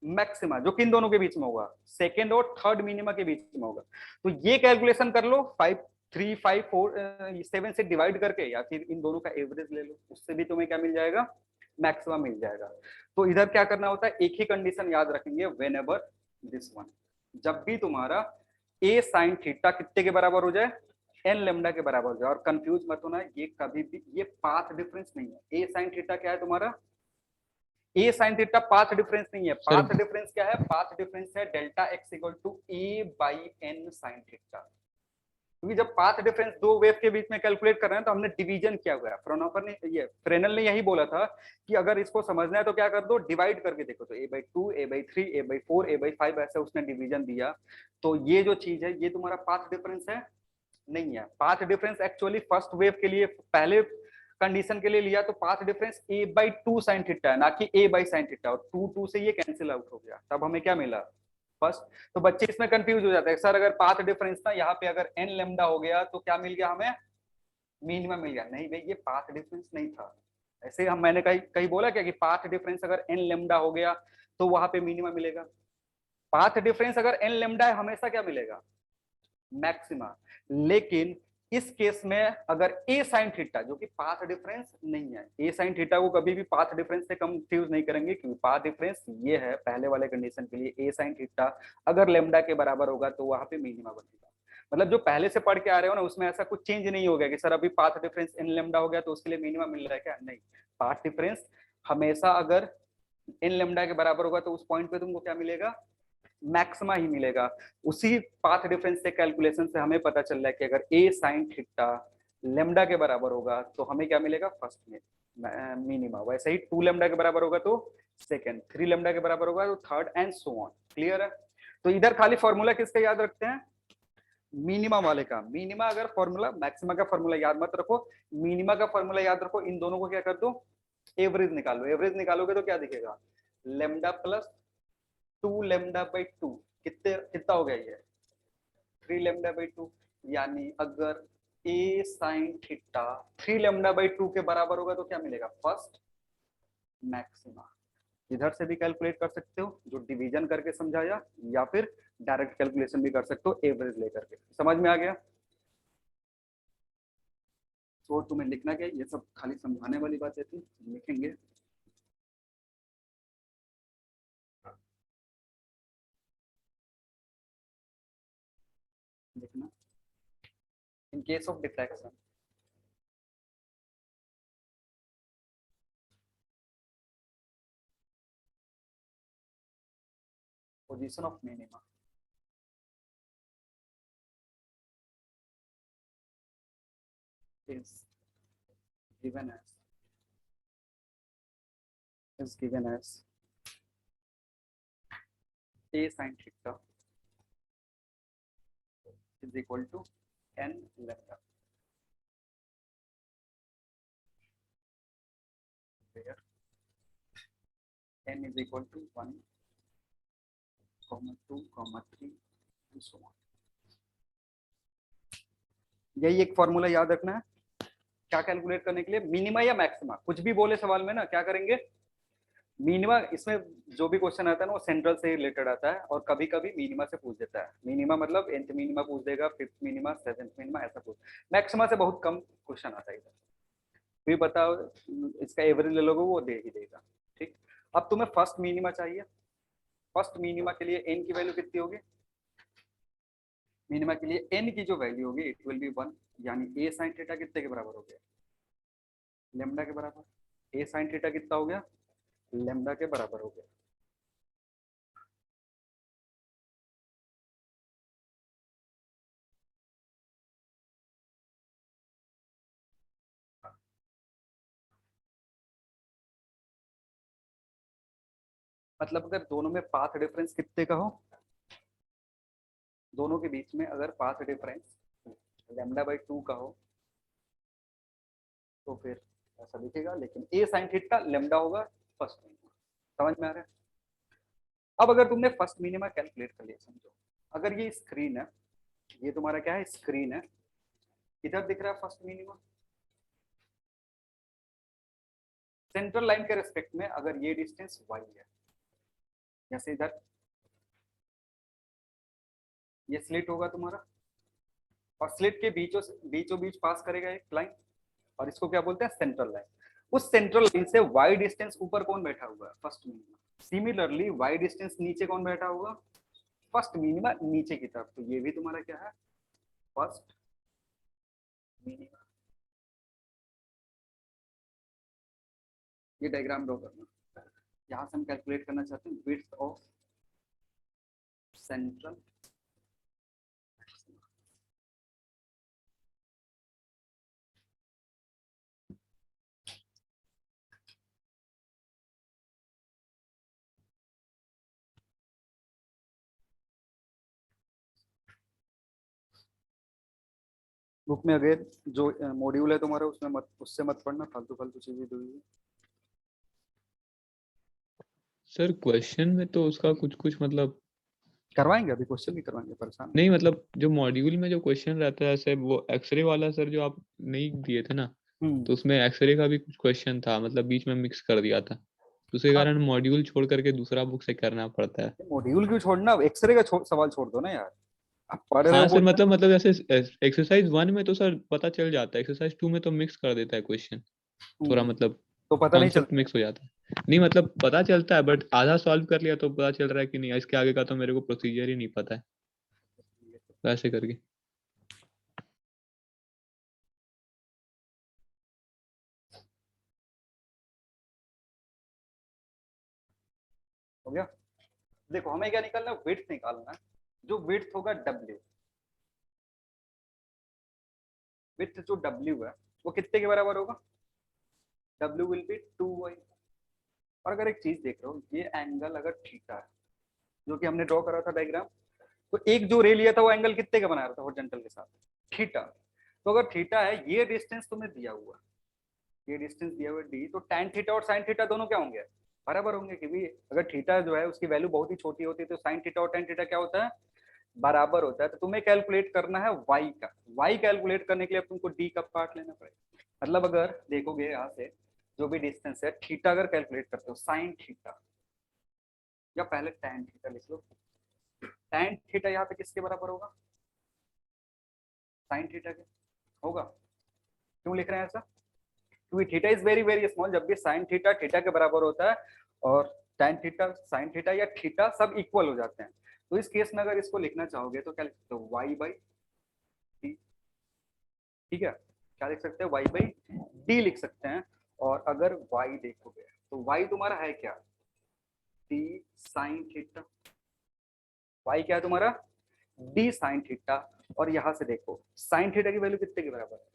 मैक्सिमा, जो किन दोनों के बीच में होगा, सेकंड और थर्ड मिनिमा के बीच में होगा। तो ये कैलकुलेशन कर लो 5 3 5 4 7 से डिवाइड करके, या फिर इन दोनों का एवरेज ले लो, उससे भी तुम्हें क्या मिल जाएगा, मैक्सिमा मिल जाएगा। तो इधर क्या करना होता है, एक ही कंडीशन याद रखेंगे, वेन एवर दिस वन, जब भी तुम्हारा ए साइन थीटा कितने के बराबर हो जाए, एन लेमडा के बराबर हो जाए। और कंफ्यूज मत होना, ये कभी भी ये पाथ डिफरेंस नहीं है। ए साइन थीटा क्या है तुम्हारा, A sine theta path difference नहीं है। पाथ डिफरेंस क्या है, पाथ डिफरेंस है delta X equal to A by N sine theta. क्योंकि जब पाथ डिफरेंस दो वेव के बीच में कैलकुलेट कर रहे हैं तो हमने डिवीजन किया हुआ है। फ्रोनोफर ने, ये फ्रेनल ने यही बोला था कि अगर इसको समझना है तो क्या कर दो, डिवाइड करके देखो। तो a/2 a/3 a/4 a/5 ऐसे उसने डिवीजन दिया। तो ये जो चीज है ये तुम्हारा पाथ डिफरेंस है, नहीं है। Path difference actually first wave के लिए, पहले कंडीशन के लिए लिया तो path difference a/2 sine theta है, ना कि a साइन थीटा। और 2 से ये कैंसिल आउट हो गया, तब हमें क्या मिला, फर्स्ट। तो बच्चे इसमें कंफ्यूज हो जाते हैं, सर अगर पाथ डिफरेंस था यहाँ पे, अगर एन लेमडा हो गया तो क्या मिल गया हमें, मिनिमम मिल गया। नहीं भाई, ये पाथ डिफरेंस नहीं था। ऐसे हम, मैंने कहीं कहीं बोला क्या कि पाथ डिफरेंस अगर एन लेमडा हो गया तो वहां पे मिनिमम मिलेगा। पाथ डिफरेंस अगर एन लेमडा है, हमेशा क्या मिलेगा, मैक्सिमा। लेकिन इस केस में अगर ए साइन थीटा, जो कि पाथ डिफरेंस नहीं है, ए साइन थीटा को कभी भी पाथ डिफरेंस से कंफ्यूज नहीं करेंगे, क्योंकि पाथ डिफरेंस ये है पहले वाले कंडीशन के लिए, ए साइन थीटा अगर लेमडा के बराबर होगा तो वहां पे मिनिमा बनेगा। मतलब जो पहले से पढ़ के आ रहे हो ना, उसमें ऐसा कुछ चेंज नहीं हो गया कि सर अभी पाथ डिफरेंस एन लेमडा हो गया तो उसके लिए मिनिमा मिल रहा है क्या, नहीं। पाथ डिफरेंस हमेशा अगर एन लेमडा के बराबर होगा तो उस पॉइंट पे तुमको क्या मिलेगा, मैक्सिमा ही मिलेगा। उसी पाथ डिफरेंस से कैलकुलेशन से हमें पता चल रहा है कि अगर ए साइन थीटा लेमडा के बराबर होगा तो हमें क्या मिलेगा, फर्स्ट में मिनिमा। वैसे ही 2 लेमडा के बराबर होगा तो सेकंड, 3 लेमडा के बराबर होगा तो third, and so on. Clear है। तो इधर खाली फॉर्मूला किसका याद रखते हैं, मिनिमा वाले का। मिनिमा अगर फॉर्मूला, मैक्सिमा का फॉर्मूला याद मत रखो, मिनिमा का फॉर्मूला याद रखो। इन दोनों को क्या कर दो, एवरेज निकालो। एवरेज निकालोगे तो क्या दिखेगा, लेमडा प्लस 2 लेमडा बाई 2, कितने, कितना हो गया ये, 3 लेमडा बाई 2। यानी अगर ए साइन थीटा 3 लेमडा बाई 2 के बराबर होगा तो क्या मिलेगा, फर्स्ट मैक्सिमा। इधर से भी कैलकुलेट कर सकते हो जो डिवीजन करके समझाया, या फिर डायरेक्ट कैलकुलेशन भी कर सकते हो एवरेज लेकर के। समझ में आ गया। तो तुम्हें लिखना क्या, ये सब खाली समझाने वाली बातें थी, लिखेंगे। लिखना, in case of diffraction, position of minima is given as a sin theta is equal to n lambda, where n is equal to 1, 2, 3 and so on। यही एक फॉर्मूला याद रखना है क्या कैलकुलेट करने के लिए, मिनिमा या मैक्सिमा। कुछ भी बोले सवाल में ना, क्या करेंगे, मिनिमा। इसमें जो भी क्वेश्चन आता है ना वो सेंट्रल से रिलेटेड आता है, और कभी कभी मिनिमा से पूछ देता है। मिनिमा मतलब nth मिनिमा पूछ देगा, 5th मिनिमा, 7th मिनिमा, ऐसा पूछ। मैक्सिमा से बहुत कम क्वेश्चन आता है इधर। फिर बताओ, इसका एवरेज ले लोगे वो दे ही देगा। ठीक, अब तुम्हें फर्स्ट मिनिमा चाहिए। फर्स्ट मिनिमा के लिए n की वैल्यू कितनी होगी, मिनिमा के लिए n की जो वैल्यू होगी इट विल बी 1। यानी a sin थीटा कितने के बराबर हो गया, लेमडा के बराबर। a sin थीटा कितना हो गया, लेमडा के बराबर हो गया। मतलब अगर दोनों में पाथ डिफरेंस कितने का हो, दोनों के बीच में अगर पाथ डिफरेंस लेमडा बाई 2 का हो तो फिर ऐसा दिखेगा, लेकिन ए साइन थीटा लेमडा होगा फर्स्ट मिनिमा। समझ में आ रहा है? अब अगर तुमने फर्स्ट मिनिमा कैलकुलेट कर लिया, समझो अगर ये स्क्रीन है, ये तुम्हारा क्या है, स्क्रीन है, इधर दिख रहा है फर्स्ट मिनिमा, सेंट्रल लाइन के रेस्पेक्ट में अगर ये डिस्टेंस y है, जैसे इधर ये स्लिट होगा तुम्हारा, और स्लिट के बीचों बीच पास करेगा एक लाइन, और इसको क्या बोलते हैं, सेंट्रल लाइन। उस सेंट्रल लाइन से y डिस्टेंस ऊपर कौन बैठा हुआ है, first minima. Similarly y distance नीचे कौन बैठा होगा, फर्स्ट मिनिमा नीचे की तरफ, तो ये भी तुम्हारा क्या है, फर्स्ट मिनिमा। ये डायग्राम ड्रॉ करना, यहां से हम कैलकुलेट करना चाहते हैं विड्थ ऑफ सेंट्रल बुक में। अगर जो मॉड्यूल है तुम्हारा उसमें मत, उससे मत पढ़ना, फालतू फालतू चीजें दी हुई है। सर क्वेश्चन में तो उसका कुछ कुछ मतलब करवाएंगे, अभी क्वेश्चन भी करवाएंगे, परेशान नहीं, मतलब जो मॉड्यूल में जो क्वेश्चन रहता है, जैसे वो एक्सरे वाला सर जो आप नहीं दिए थे ना, तो उसमें एक्सरे का भी कुछ क्वेश्चन था, मतलब बीच में मिक्स कर दिया था, तो उसके हाँ, कारण मॉड्यूल छोड़ करके दूसरा बुक से करना पड़ता है। मॉड्यूल क्यों छोड़ना, एक्सरे का सवाल छोड़ दो ना यार, आप पढ़ रहे हो हाँ सर, बोल रहे मतलब जैसे एक्सरसाइज 1 में तो सर पता चल जाता है, एक्सरसाइज 2 में तो मिक्स कर देता है क्वेश्चन, हो। थोड़ा मतलब तो पता नहीं कॉन्सेप्ट चलता। मिक्स हो जाता है। नहीं मतलब पता चलता है, बट आधा सॉल्व कर लिया तो पता चल रहा है कि नहीं, इसके आगे का तो मेरे को प्रोसीजर ही नहीं पता है, वैसे करके। हो गया। देखो हमें क्या निकालना है, विड्थ निकालना है। जो विड्थ होगा W, विड्थ जो W है वो कितने के बराबर होगा, W विल बी 2y। और अगर एक चीज देख रहे हो, ये एंगल अगर थीटा है, जो कि हमने ड्रॉ करा था डायग्राम, तो एक जो रे लिया था वो एंगल कितने का बना रहा था हॉरिजॉन्टल के साथ, थीटा। तो अगर थीटा है, ये डिस्टेंस तुम्हें दिया हुआ है, ये डिस्टेंस दिया हुआ है d, तो tan थीटा और sin थीटा दोनों क्या होंगे, बराबर होंगे, क्योंकि अगर थीटा जो है उसकी वैल्यू बहुत ही छोटी होती है, तो sin थीटा और tan थीटा क्या होता है, बराबर होता है। तो तुम्हें कैलकुलेट करना है y का, y कैलकुलेट करने के लिए अब तुमको d का पार्ट लेना पड़ेगा। मतलब अगर देखोगे यहाँ से जो भी डिस्टेंस है, थीटा अगर कैलकुलेट करते हो, sin थीटा, या पहले tan थीटा लिख लो, tan थीटा यहाँ पे किसके बराबर होगा, sin थीटा के होगा। क्यों लिख रहे हैं ऐसा, क्योंकि theta is very very small, जब भी साइन थीटा थीटा के बराबर होता है, और tan थीटा साइन थीटा या थीटा सब इक्वल हो जाते हैं। तो इस केस में अगर इसको लिखना चाहोगे तो क्या लिख सकते हो, y बाई डी। ठीक है, क्या लिख सकते हैं, y बाई डी लिख सकते हैं। और अगर y देखोगे तो y तुम्हारा है क्या, d साइन थीटा। y क्या है तुम्हारा, d साइन थीटा। और यहां से देखो साइन थीटा की वैल्यू कितने के बराबर है,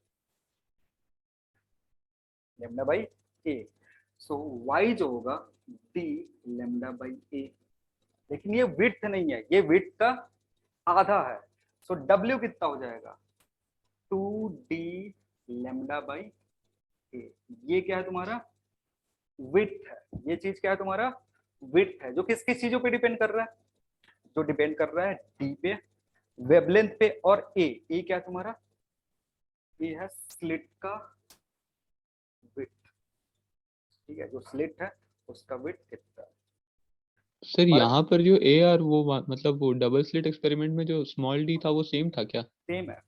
lambda by A. So y जो होगा d लेमडा बाई ए। लेकिन ये विड्थ नहीं है, ये विड्थ का आधा है। सो w कितना हो जाएगा, 2d लेमडा बाई ए। ये क्या है तुम्हारा, विड्थ है। ये चीज क्या है तुम्हारा, विड्थ है, जो किस किस चीजों पे डिपेंड कर रहा है, जो डिपेंड कर रहा है d पे, वेवलेंथ पे, और ए क्या है तुम्हारा, ये है स्लिट का विड्थ। ठीक है, जो स्लिट है उसका विड्थ कितना है। सर और यहाँ पर जो ए आर वो मतलब वो डबल स्लिट एक्सपेरिमेंट में जो स्मॉल डी था वो सेम था क्या? सेम है,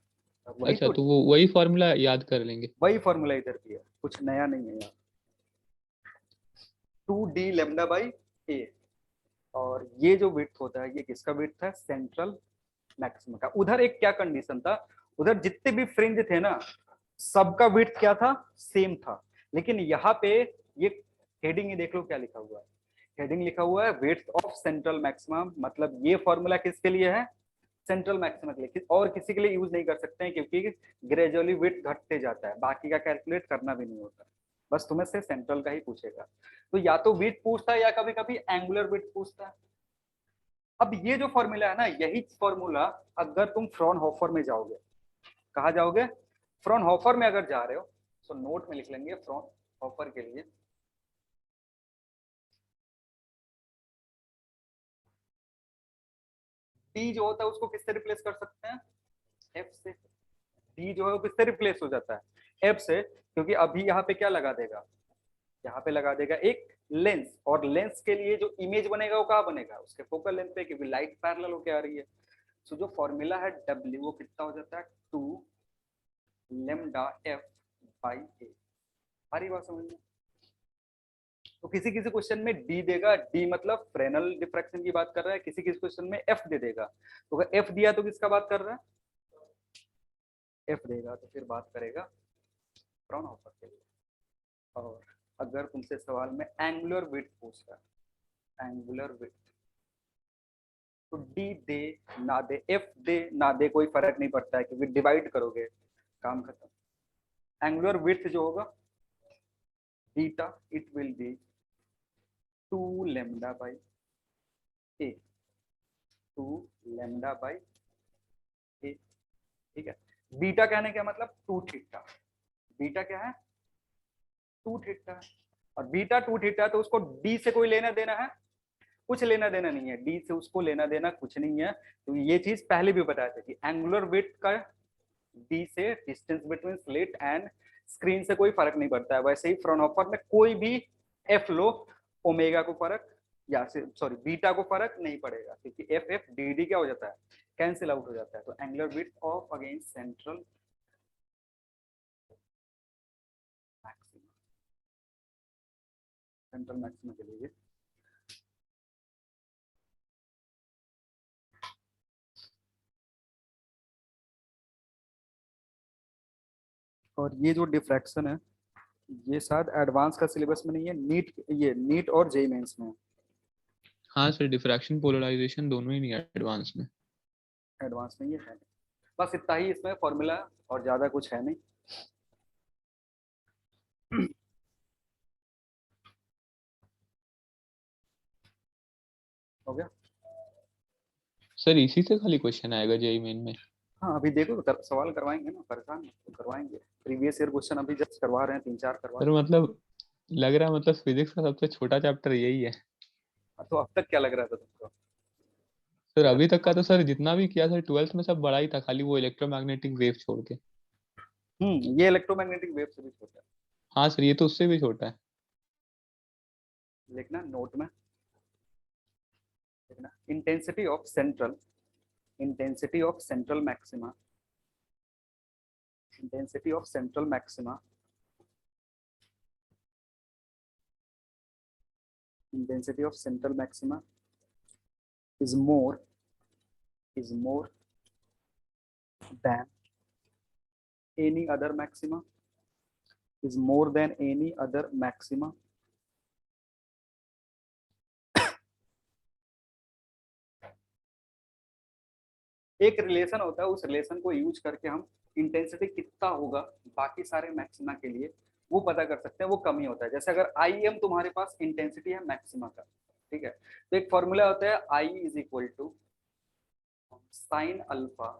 वही अच्छा, तो, तो वो वही फॉर्मूला याद कर लेंगे। वही फॉर्मूला इधर भी है, कुछ नया नहीं है यार। 2d लेमडा बाई ए। और ये जो विड्थ होता है, ये किसका विड्थ है, सेंट्रल मैक्सिमम का। उधर एक क्या कंडीशन था, उधर जितने भी फ्रिंज थे ना, सबका विड्थ क्या था, सेम था। लेकिन यहाँ पे ये हेडिंग ही देख लो क्या लिखा हुआ है, हेडिंग लिखा हुआ है विड्थ ऑफ सेंट्रल मैक्सिमम। मतलब ये फॉर्मूला किसके लिए है, सेंट्रल मैक्सिमम के लिए, और किसी के लिए यूज नहीं कर सकते हैं, क्योंकि ग्रेजुअली विड्थ घटते जाता है, बाकी का कैलकुलेट करना भी नहीं होता, बस तुम्हें से सेंट्रल का ही पूछेगा। तो या तो विड्थ पूछता है या कभी कभी एंगुलर विड्थ पूछता है। अब ये जो फॉर्मूला है ना, यही फॉर्मूला अगर तुम फ्रॉनहोफर में जाओगे, कहाँ जाओगे? फ्रॉनहोफर में अगर जा रहे हो तो नोट में लिख लेंगे फ्रॉनहोफर के लिए डी जो होता है उसको किससे रिप्लेस कर सकते हैं? एफ से। डी जो है वो किससे रिप्लेस हो जाता है? एफ से, क्योंकि अभी यहाँ पे क्या लगा देगा? यहाँ पे लगा देगा एक लेंस, और लेंस के लिए जो इमेज बनेगा वो कहाँ बनेगा? उसके फोकल लेंथ पे, क्योंकि लाइट पैरेलल होके आ रही है। सो जो फॉर्मूला है W वो कितना हो जाता है? 2 लेम्डा F बाई ए। सारी बात समझ में? तो किसी किसी क्वेश्चन में डी देगा, डी मतलब फ्रेनल डिफ्रैक्शन की बात कर रहा है, किसी किसी क्वेश्चन में एफ दे देगा। तो अगर एफ दिया तो किसका बात कर रहा है? एफ देगा तो फिर बात करेगा फ्रॉनहोफर के लिए। और अगर तुमसे सवाल में एंगुलर विड्थ पूछ रहा है, एंगुलर विड्थ, तो डी दे ना दे, एफ दे ना दे, कोई फर्क नहीं पड़ता है, क्योंकि डिवाइड करोगे काम खत्म। एंगुलर विड्थ जो होगा beta, it will be 2 lambda by a, 2 lambda by a. ठीक है, बीटा कहने का मतलब 2 थीटा। बीटा क्या है? 2 थीटा। और बीटा 2 थीटा, तो उसको डी से कोई लेना देना है? कुछ लेना देना नहीं है, डी से उसको लेना देना कुछ नहीं है। तो ये चीज पहले भी बताया था कि एंगुलर विड्थ का डी से distance between slit and screen से कोई फर्क नहीं पड़ता है। वैसे ही फ्रॉनहोफर में कोई भी एफ लो, ओमेगा को फर्क, या सॉरी बीटा को फर्क नहीं पड़ेगा, क्योंकि एफ एफ डी डी क्या हो जाता है? कैंसिल आउट हो जाता है। तो angular width of again central maxima, central maxima के लिए। और ये जो डिफ्रैक्शन है ये शायद एडवांस का सिलेबस में नहीं है, नीट, ये नीट और जेईई मेंस में। हाँ सर, डिफ्रैक्शन पोलराइजेशन दोनों ही नहीं है एडवांस में। एडवांस में ये है, बस इतना ही इसमें फॉर्मूला, और ज्यादा कुछ है नहीं। हो गया? सर इसी से खाली क्वेश्चन आएगा जेईई मेन में? हाँ अभी देखो सवाल करवाएंगे ना, परेशान मत, तो करवाएंगे। प्रीवियस ईयर क्वेश्चन अभी जस्ट करवा रहे हैं, 3-4 करवा सर रहे मतलब लग रहा है मतलब फिजिक्स का सबसे छोटा चैप्टर यही है। हैं। तो अब तक क्या लग रहा था तुमको? सर अभी तक का तो सर जितना भी किया सर 12th में सब बड़ा ही था, खाली वो इलेक्ट्रोमैग्नेटिक वेव छोड़ के। ये इलेक्ट्रोमैग्नेटिक वेव से भी छोटा है। हाँ सर, ये तो उससे भी छोटा है। लिखना नोट में, लिखना intensity of central, intensity of central maxima, intensity of central maxima, intensity of central maxima is more than any other maxima, is more than any other maxima एक रिलेशन होता है, उस रिलेशन को यूज करके हम intensity कितना होगा बाकी सारे मैक्सिमा के लिए वो पता कर सकते हैं, वो कम ही होता है। जैसे अगर आई एम तुम्हारे पास इंटेंसिटी है मैक्सिमा का, ठीक है, तो एक फॉर्मूला होता है I is equal to sine alpha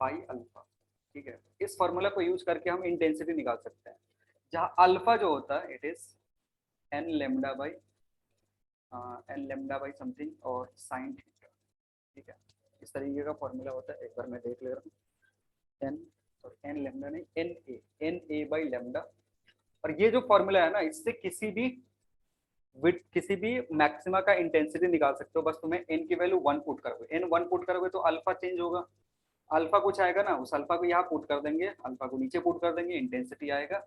by alpha. ठीक है, इस फॉर्मूला को यूज करके हम इंटेंसिटी निकाल सकते हैं, जहां अल्फा जो होता है it is an lambda by something और साइन थीटा। ठीक है, इस तरीके का फॉर्मूला होता है, एक बार मैं देख ले रहा हूँ। एन लेमडा नहीं, एन ए बाई लेमडा। और ये जो फॉर्मूला है ना, इससे किसी भी मैक्सिमा का इंटेंसिटी निकाल सकते हो। बस तुम्हें एन की वैल्यू 1 पुट करोगे, एन 1 पुट करोगे तो अल्फा चेंज होगा, अल्फा कुछ आएगा ना, उस अल्फा को यहाँ पुट कर देंगे, अल्फा को नीचे पुट कर देंगे, इंटेंसिटी आएगा।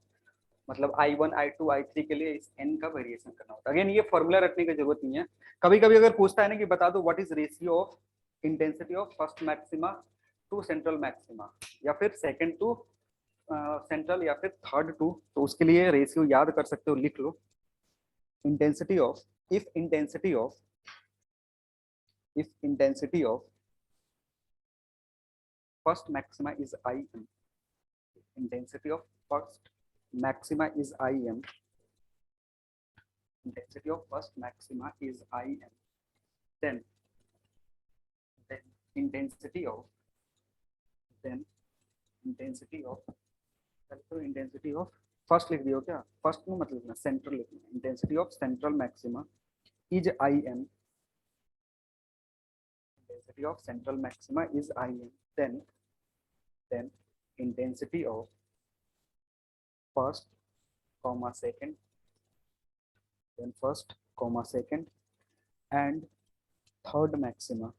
मतलब I1 I2 I3 के लिए इस n का वेरिएशन करना होता है। अगेन ये फॉर्मूला रखने की जरूरत नहीं है। कभी कभी अगर पूछता है ना कि बता दो what is ratio of intensity of first maxima to central maxima, या फिर सेकंड टू सेंट्रल, या फिर थर्ड टू, तो उसके लिए रेशियो याद कर सकते हो, लिख लो। Intensity of, if intensity of first maxima is IM, intensity of first maxima is IM, intensity of first maxima is IM, then intensity of intensity of, तो इंटेंसिटी ऑफ फर्स्ट लिख दियो क्या, फर्स्ट में मत लिखना, सेंट्रल लिखना, intensity of central maxima is I am, intensity of central maxima is Im, then intensity of first comma second, then first comma second and third maxima,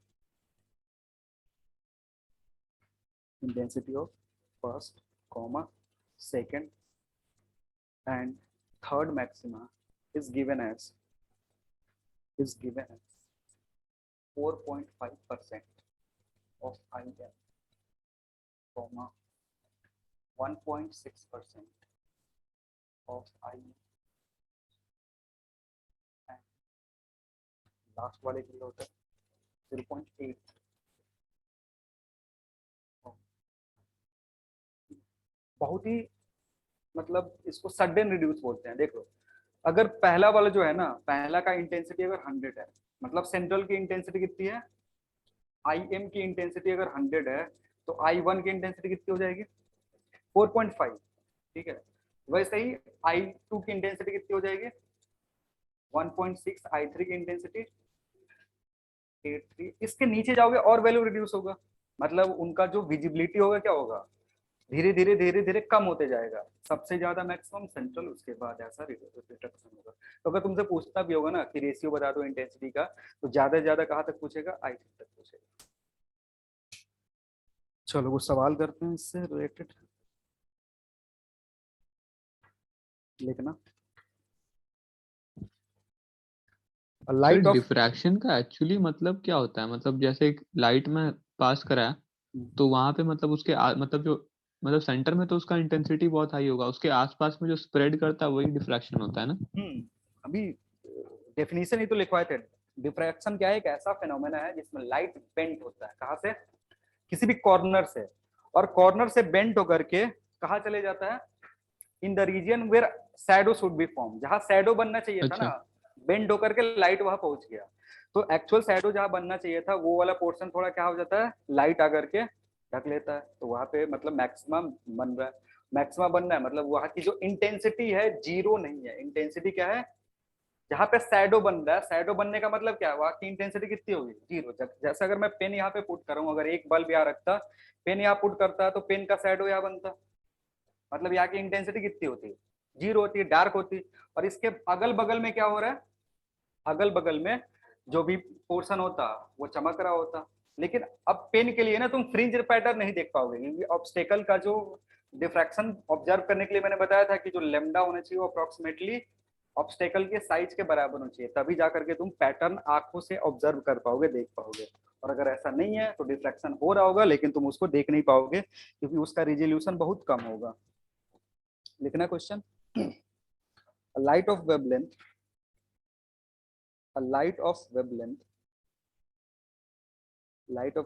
intensity of first comma second and third maxima is given as 4.5% of Im, comma 1.6% of I and last वाले के लिए होता है 0.8। बहुत ही मतलब इसको sudden reduce बोलते हैं। देख लो, अगर पहला वाला जो है ना, पहला का इंटेंसिटी अगर 100 है, मतलब सेंट्रल की इंटेंसिटी कितनी है, आई एम की इंटेंसिटी अगर 100 है तो आई वन की इंटेंसिटी कितनी हो जाएगी 4.5, ठीक है। वैसे ही आई टू की इंटेंसिटी कितनी हो जाएगी 1.6, आई थ्री की इंटेंसिटी 8.3। इसके नीचे जाओगे और वैल्यू रिड्यूस होगा, मतलब उनका जो विजिबिलिटी होगा क्या होगा, धीरे धीरे धीरे धीरे कम होते जाएगा, सबसे ज्यादा मैक्सिमम सेंट्रल, उसके बाद ऐसा रिडक्शन होगा। तो अगर तुमसे पूछना भी होगा ना कि रेशियो बता दो इंटेंसिटी का, तो ज्यादा से ज्यादा कहाँ तक पूछेगा, आई थ्री तक पूछेगा। चलो वो सवाल करते हैं इससे रिलेटेड, लिखना। लाइट ऑफ डिफ्रैक्शन का एक्चुअली मतलब क्या होता है, मतलब जैसे एक लाइट में पास कराया तो वहां पे मतलब उसके मतलब जो मतलब सेंटर में तो उसका इंटेंसिटी बहुत हाई होगा, उसके आसपास में जो स्प्रेड करता है वही डिफ्रैक्शन होता है ना। अभी डेफिनेशन ही तो लिखवाए थे। डिफ्रैक्शन क्या है, एक ऐसा फिनोमेना है जिसमें लाइट बेंड होता है, कहाँ से, किसी भी कॉर्नर से, और कॉर्नर से बेंड होकर के कहाँ चले जाता है, in the region where shadow should be form, जहां शैडो बनना चाहिए था ना, बेंड होकर के लाइट वहां पहुंच गया, तो एक्चुअल शैडो जहां बनना चाहिए था वो वाला पोर्शन थोड़ा क्या हो जाता है, लाइट आकर के ढक लेता है, तो वहां पे मतलब मैक्सिमम बन रहा है। मैक्सिमम बनना है मतलब वहां की जो इंटेंसिटी है जीरो नहीं है, इंटेंसिटी क्या है, जहां पे शैडो बन रहा है, शैडो बनने का मतलब क्या है, वहां की इंटेंसिटी कितनी होगी, जीरो। जैसे अगर मैं पेन यहाँ पे पुट करूँ, अगर एक बल्ब यहाँ रखता, पेन यहाँ पुट करता तो पेन का शैडो यहाँ बनता, मतलब यहाँ की इंटेंसिटी कितनी होती है, जीरो होती है, डार्क होती है। और इसके अगल बगल में क्या हो रहा है, अगल बगल में जो भी पोर्शन होता वो चमक रहा होता। लेकिन अब पेन के लिए ना तुम फ्रिंज पैटर्न नहीं देख पाओगे, क्योंकि ऑब्स्टेकल का जो डिफ्रैक्शन ऑब्जर्व करने के लिए मैंने बताया था कि जो लेमडा होना चाहिए वो अप्रोक्सीमेटली ऑब्स्टेकल के साइज के बराबर होना चाहिए, तभी जाकर के तुम पैटर्न आंखों से ऑब्जर्व कर पाओगे, देख पाओगे। और अगर ऐसा नहीं है तो डिफ्रैक्शन हो रहा होगा लेकिन तुम उसको देख नहीं पाओगे, क्योंकि उसका रिजोल्यूशन बहुत कम होगा। लिखना question, light of wavelength, a light of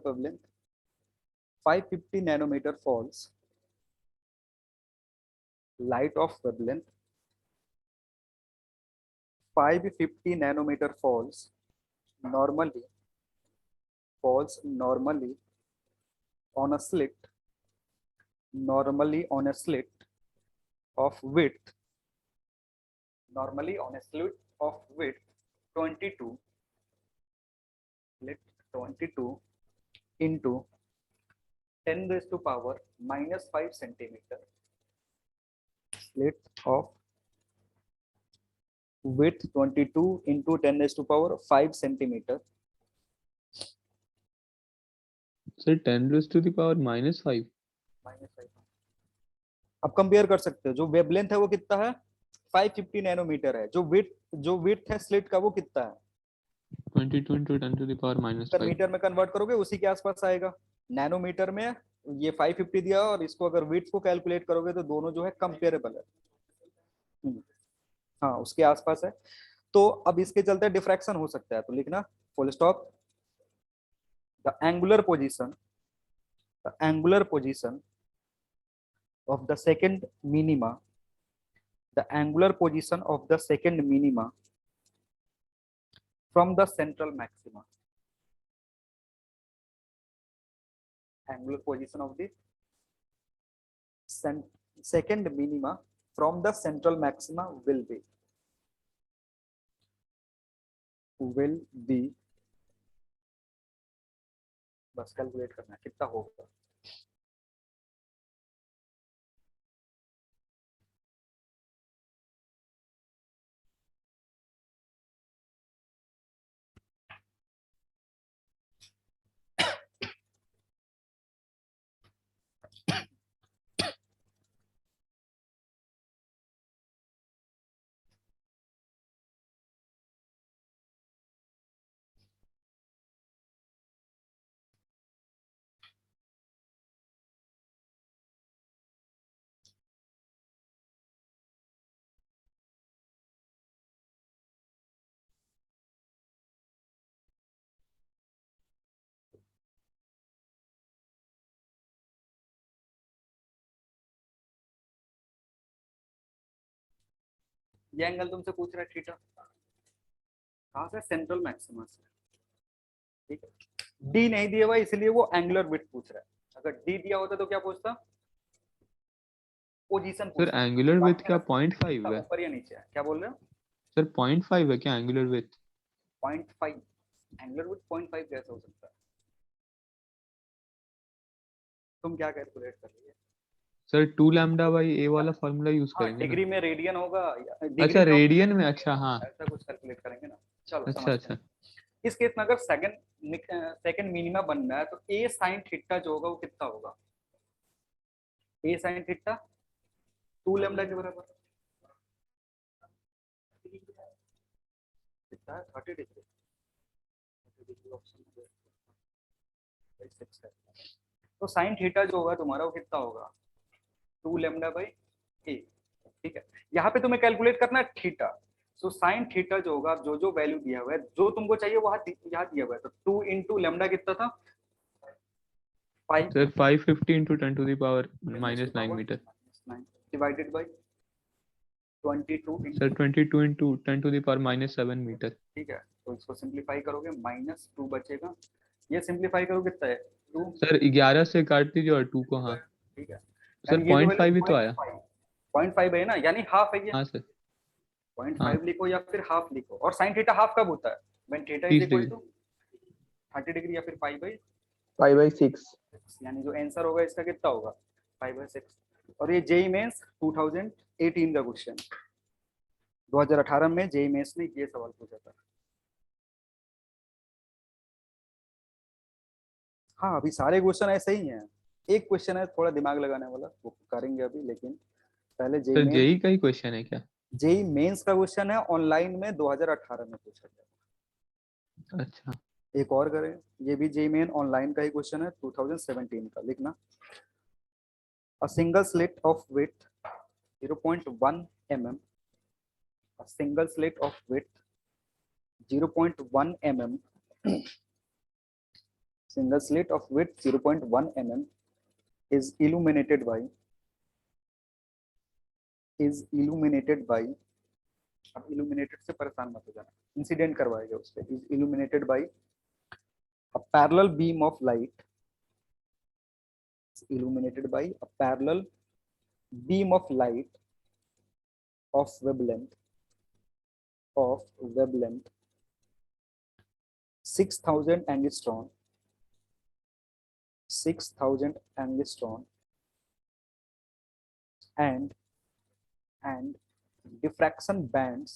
wavelength 550 nanometer falls, light of wavelength 550 nanometer normally falls normally on a slit, normally on a slit of width, normally on a slit of width 22, slit 22 into 10 raised to power minus 5 centimeter, slit of width 22 into 10 raised to power 5 centimeter. Sir 10 raised to the power -5। अब compare कर सकते हो, जो wavelength है वो कितना है 550 nanometre है, जो विड्थ है स्लिट का वो कितना है 22 into 10 to the power -5। Metre में कन्वर्ट करोगे उसी के आसपास आएगा। नैनोमीटर में ये 550 दिया और इसको अगर विड्थ को कैलकुलेट करोगे तो दोनों जो है कंपेरेबल है। हाँ उसके आसपास है। तो अब इसके चलते डिफ्रैक्शन हो सकता है, तो लिखना full stop, the angular position of the second minima, the angular position of the second minima from the central maxima, angular position of the second minima from the central maxima will be बस calculate करना है कितना होगा। ये angle तुमसे पूछ रहा है थीटा, कहाँ से? सेंट्रल मैक्सिमा से, ठीक है। डी नहीं दिया हुआ इसलिए वो एंगुलर विड्थ पूछ रहा है, अगर डी दिया होता तो क्या पूछता? पोजीशन सर पूछता। एंगुलर विथ क्या बाकी 0.5 है? ऊपर या नीचे है, क्या बोल रहे हो? सर 0.5 है क्या एंगुलर विथ? 0.5 एंगुलर विड्थ 0.5 कैसे हो सकता है? तुम क्या कैलकुलेट कर रही है? सर 2 लैम्डा बाई ए वाला फॉर्मूला यूज हाँ, करेंगे ना। डिग्री में रेडियन होगा, डिग्री अच्छा में रेडियन में, अच्छा हाँ। ऐसा कुछ कैलकुलेट करेंगे ना। चलो अच्छा समझते अच्छा। हैं। इस केस में अगर सेकंड मिनिमा बनना है तो ए साइन थीटा जो होगा वो कितना होगा? ए साइन थीटा 2 लैम्डा के बराबर कितना है? 30 डिग्री। 30 डिग्री ऑप्शन है, 6 है। तो साइन थीटा जो होगा तुम्हारा वो कितना होगा? 2 लैम्डा बाई ए, ठीक है। यहाँ पे तुम्हें कैलकुलेट करना है थीटा। सो साइन थीटा जो होगा, जो जो वैल्यू दिया हुआ है, जो तुमको चाहिए वहां यहाँ दिया हुआ है, तो 2 इंटू लैम्डा कितना था? 5 sir 550 into 10 to the power -9 metre. Divided by 22 sir into, 22 into 10 to the power -7 metre. ठीक है। तो इसको सिंप्लीफाई करोगे -2 बचेगा, ये सिंप्लीफाई करोगे कितना है? 2, सर 11 से काट दीजिए और 2 को, हाँ। ठीक है। सर यानी ये जो वैल्यू 0.5 ही तो आया। 0.5 है ना, यानी हाफ है ये। हाँ सर। 0.5 हाँ लिखो या फिर हाफ लिखो। और साइन थीटा हाफ कब होता है? When theta is 30 equal degree. To 30 degree या फिर पाई बाई 5/6। 6, यानी जो आंसर होगा इसका कितना होगा? 5/6। और ये जेई मेंस 2018 का क्वेश्चन, 2018 में जेई मेंस ने ये सवाल पूछा था। हाँ, अभी सारे क्वेश्चन ऐसे ही हैं, एक क्वेश्चन है थोड़ा दिमाग लगाने वाला, वो करेंगे अभी, लेकिन पहले जेई सर मेन। जेई का ही क्वेश्चन है क्या? जेई मेंस का क्वेश्चन है, ऑनलाइन में 2018 में पूछा गया। अच्छा। एक और करें, ये भी जेई मेन ऑनलाइन का ही क्वेश्चन है, 2017 का। लिखना, a single slit of width 0.1 mm, a single slit of width 0.1 mm, single slit of width 0.1 mm is illuminated by अब illuminated से परेशान मत हो जाना, इंसिडेंट करवाएगा उस पे। is illuminated by a parallel beam of light, is illuminated by a parallel beam of light of wavelength 6000 angstrom 6000 angstrom and diffraction bands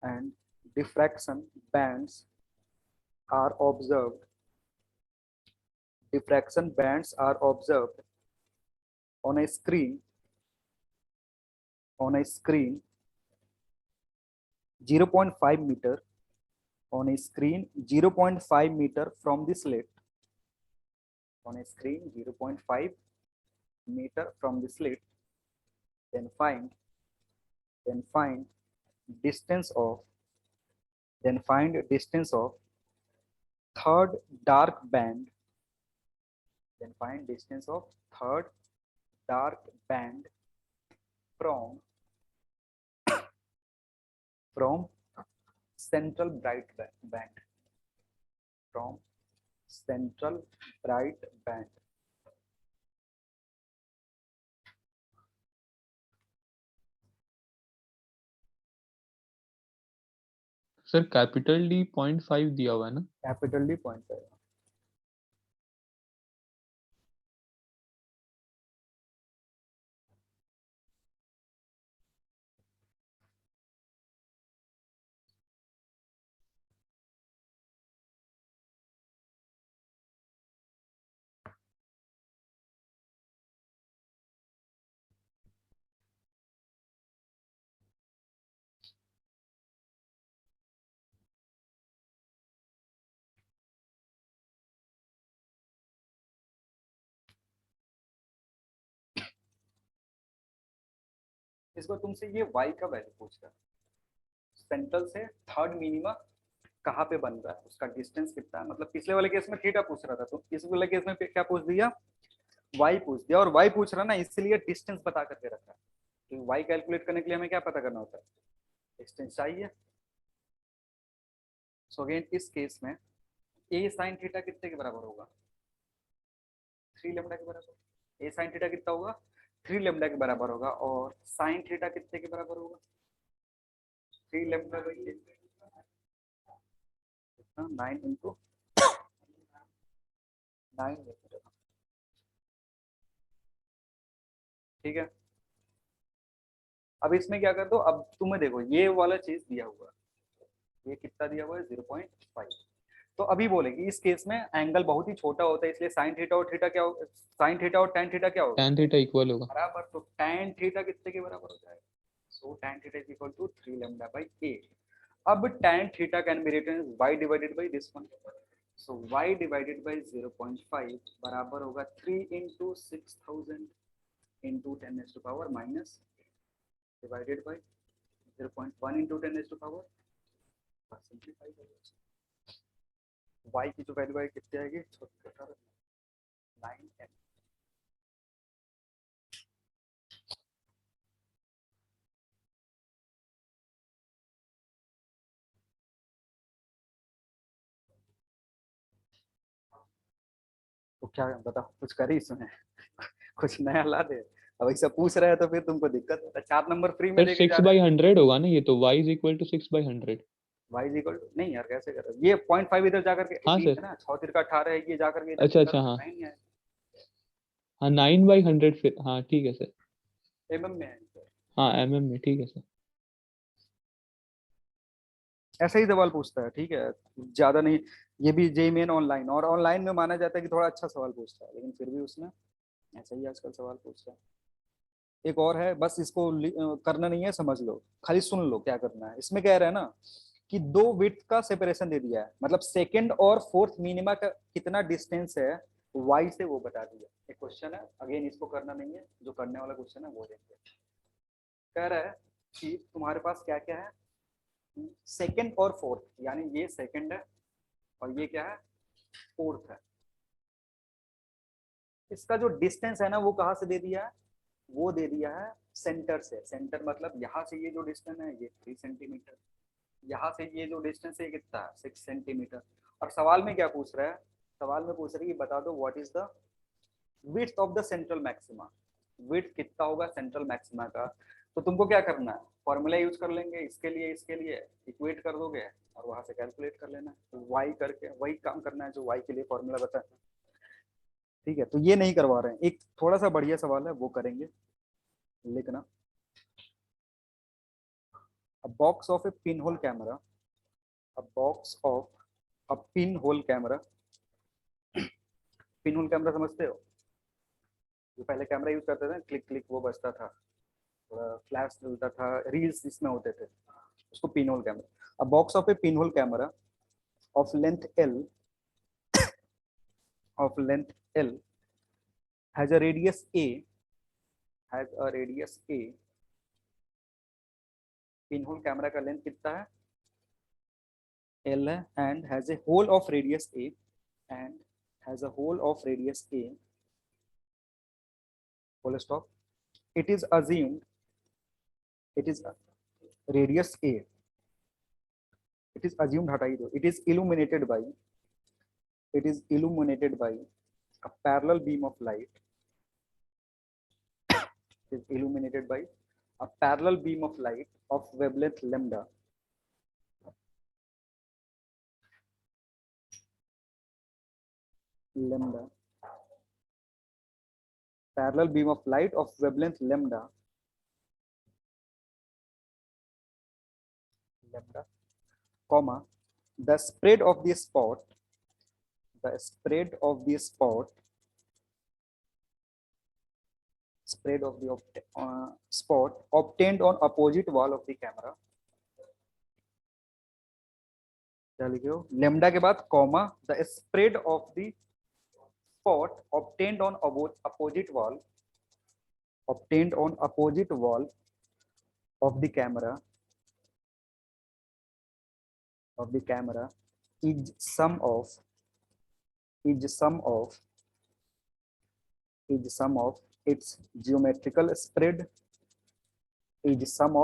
and diffraction bands are observed diffraction bands are observed on a screen 0.5 meter on a screen 0.5 meter from the slit on a screen 0.5 meter from the slit, then find distance of third dark band, then find distance of third dark band from central bright band, from central bright band. Sir capital D 0.5 दिया हुआ है ना? Capital D 0.5। इसको तुमसे ये y का value पूछ रहा है, सेंट्रल से थर्ड मिनिमा कहाँ पे बन रहा है, उसका डिस्टेंस कितना है। मतलब पिछले वाले केस में थीटा पूछ रहा था, तो इस वाले केस में क्या पूछ दिया, y पूछ दिया। और y पूछ रहा ना, इसलिए डिस्टेंस बता करके रखा है। तो y कैलकुलेट करने के लिए हमें क्या पता करना होता है, डिस्टेंस चाहिए। सो अगेन इस केस में a sin थीटा कितने के बराबर होगा, 3 लेम्डा के बराबर। a sin थीटा कितना होगा, 3 लेम्डा के बराबर होगा। और sin थीटा कितने के बराबर होगा, 3 लेम्डा बाई 9 इंटू 9। ठीक है, अब इसमें क्या कर दो, अब तुम्हें देखो ये वाला चीज दिया हुआ है, ये कितना दिया हुआ है 0.5। तो अभी बोलेगी इस केस में एंगल बहुत ही छोटा होता है, इसलिए साइन थीटा और थीटा क्या होगा, साइन थीटा और tan थीटा क्या होगा, tan थीटा इक्वल होगा। बराबर। तो tan थीटा कितने के बराबर हो जाएगा, so tan theta is equal to 3 lambda by 8। अब tan theta can be written as y divided by this one. So y divided by 0.5 बराबर होगा 3 into 6000 into 10 to power minus divided by 0.1 into 10 to power. Simplify करो, y की जो value है कितनी आएगी, 9n। तो क्या बताओ, कुछ करी इसमें कुछ नया ला दे। अब ऐसा पूछ रहा है तो फिर तुमको दिक्कत होता है। 4 नंबर फ्री में सर देके जा 6 रहा बाई है। 100 होगा ना ये तो, y is equal to 6 by 100। y is equal to, नहीं यार कैसे कर रहे हो, ये 0.5 इधर जाकर के हाँ 3 सर। है ना, 6 तिरका 18 है, ये जाकर के इधर अच्छा कितना अच्छा, हाँ 9 है। हाँ 9/100 फिर, हाँ ठीक है सर। mm में है सर। हाँ mm में, ठीक है सर। ऐसा ही सवाल पूछता है, ठीक है, ज्यादा नहीं। ये भी जे मेन ऑनलाइन, और ऑनलाइन में माना जाता है कि थोड़ा अच्छा सवाल पूछता है, लेकिन फिर भी उसने ऐसा ही आजकल सवाल पूछता है। एक और है, बस इसको करना नहीं है, समझ लो, खाली सुन लो क्या करना है। इसमें कह रहा है ना कि दो विड्थ का सेपरेशन दे दिया है, मतलब सेकंड और फोर्थ मिनिमा का कितना डिस्टेंस है वाई से, वो बता दिया। एक क्वेश्चन है, अगेन इसको करना नहीं है, जो करने वाला क्वेश्चन है वो देंगे। कह रहा है कि तुम्हारे पास क्या क्या है, सेकंड और फोर्थ, यानी ये सेकंड है और ये क्या है, फोर्थ है। इसका जो डिस्टेंस है ना वो कहाँ से दे दिया है, वो दे दिया है सेंटर से। सेंटर मतलब यहाँ से ये जो डिस्टेंस है ये 3 सेंटीमीटर, यहाँ से ये जो डिस्टेंस है कितना है 6 सेंटीमीटर। और सवाल में क्या पूछ रहा है, सवाल में पूछ रहा है कि बता दो what is the width of the central maxima, width कितना होगा सेंट्रल मैक्सिमा का। तो तुमको क्या करना है, फॉर्मूला यूज कर लेंगे, इसके लिए इक्वेट कर दोगे और वहां से कैलकुलेट कर लेना, तो वाई करके वही काम करना है जो वाई के लिए फॉर्मूला बताया। ठीक है, तो ये नहीं करवा रहे हैं, एक थोड़ा सा बढ़िया सवाल है वो करेंगे, लिखना। A box of a pinhole camera, a box of a pinhole camera, pinhole camera समझते हो, जो पहले कैमरा यूज करते थे, क्लिक क्लिक वो बजता था, थोड़ा फ्लैश चलता था, रील्स इसमें होते थे, उसको pinhole camera. A box of A pinhole camera off length L, of length L has a radius A, has a radius A। Pinhole camera का लेंथ कितना है, L है, and has a hole of radius A, and has a hole of radius A, full stop। It is assumed, it is radius A, it is assumed हटा ही दो, it is illuminated by, it is illuminated by a parallel beam of light, is illuminated by a parallel beam of light of wavelength lambda, lambda, parallel beam of light of wavelength lambda, comma, the spread of the spot, spot obtained on opposite wall of the camera. क्या लिखे हो? Lambda के बाद comma, the spread of the spot obtained on opposite wall of the camera is sum of its geometrical spread and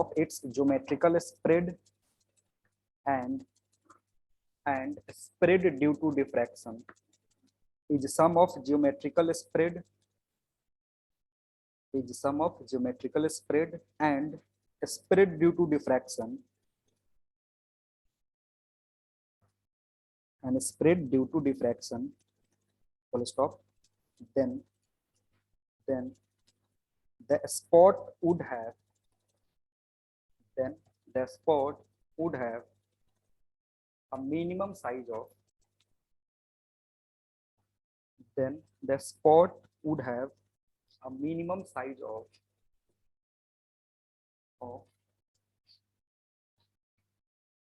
spread due to diffraction, is sum of geometrical spread and spread due to diffraction full stop. Then the spot would have a minimum size of